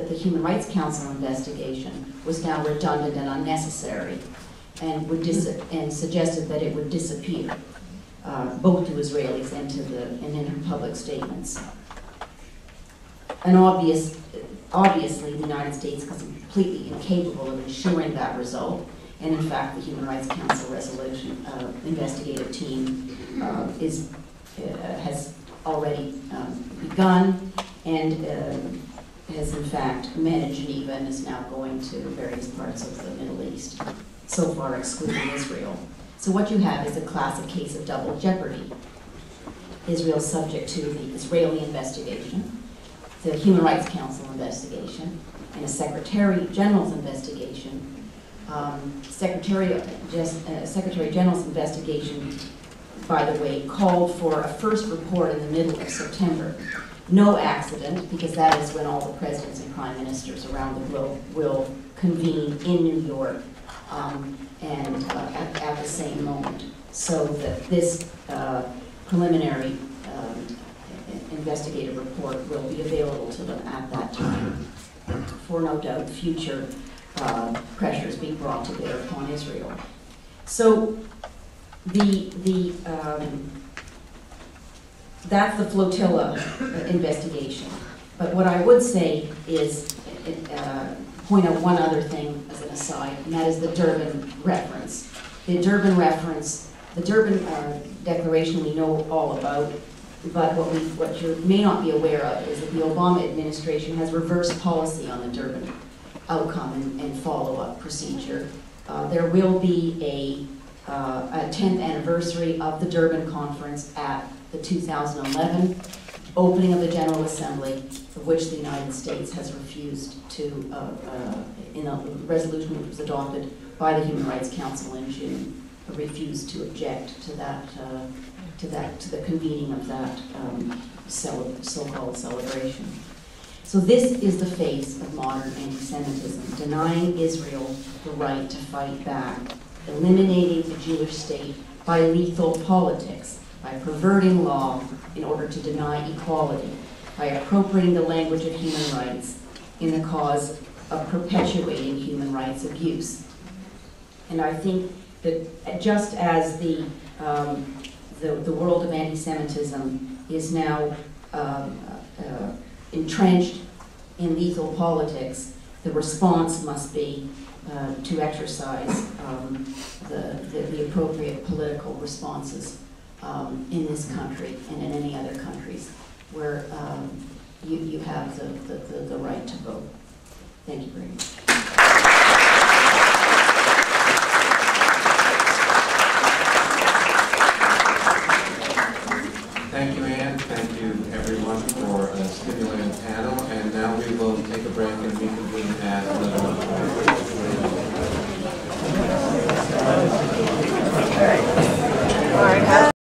Speaker 5: the Human Rights Council investigation was now redundant and unnecessary, and suggested that it would disappear, both to Israelis and in her public statements. And obviously, the United States was completely incapable of ensuring that result. And in fact, the Human Rights Council resolution investigative team has already begun and has in fact met in Geneva and is now going to various parts of the Middle East, so far excluding Israel. So what you have is a classic case of double jeopardy. Israel is subject to the Israeli investigation, the Human Rights Council investigation, and a Secretary General's investigation. Secretary General's investigation, by the way, called for a first report in the middle of September. No accident, because that is when all the presidents and prime ministers around the globe will convene in New York and at the same moment, so that this preliminary investigative report will be available to them at that time for, no doubt, future pressures being brought to bear upon Israel. So that's the flotilla investigation. But what I would say is point out one other thing as an aside, and that is the Durban reference. The Durban reference, the Durban declaration we know all about, but what you may not be aware of is that the Obama administration has reversed policy on the Durban outcome and follow-up procedure. There will be a 10th anniversary of the Durban conference at the 2011 opening of the General Assembly, of which the United States has refused to, in a resolution which was adopted by the Human Rights Council in June, refused to object to that, to the convening of that so-called celebration. So this is the face of modern anti-Semitism, denying Israel the right to fight back, eliminating the Jewish state by lethal politics, by perverting law in order to deny equality, by appropriating the language of human rights in the cause of perpetuating human rights abuse. And I think that just as the world of anti-Semitism is now entrenched in lethal politics, the response must be to exercise the appropriate political responses in this country and in any other countries where you have the right to vote. Thank you very much.
Speaker 1: Thank you, Anne. Thank you, everyone, for a stimulating panel. And now we will take a break and reconvene.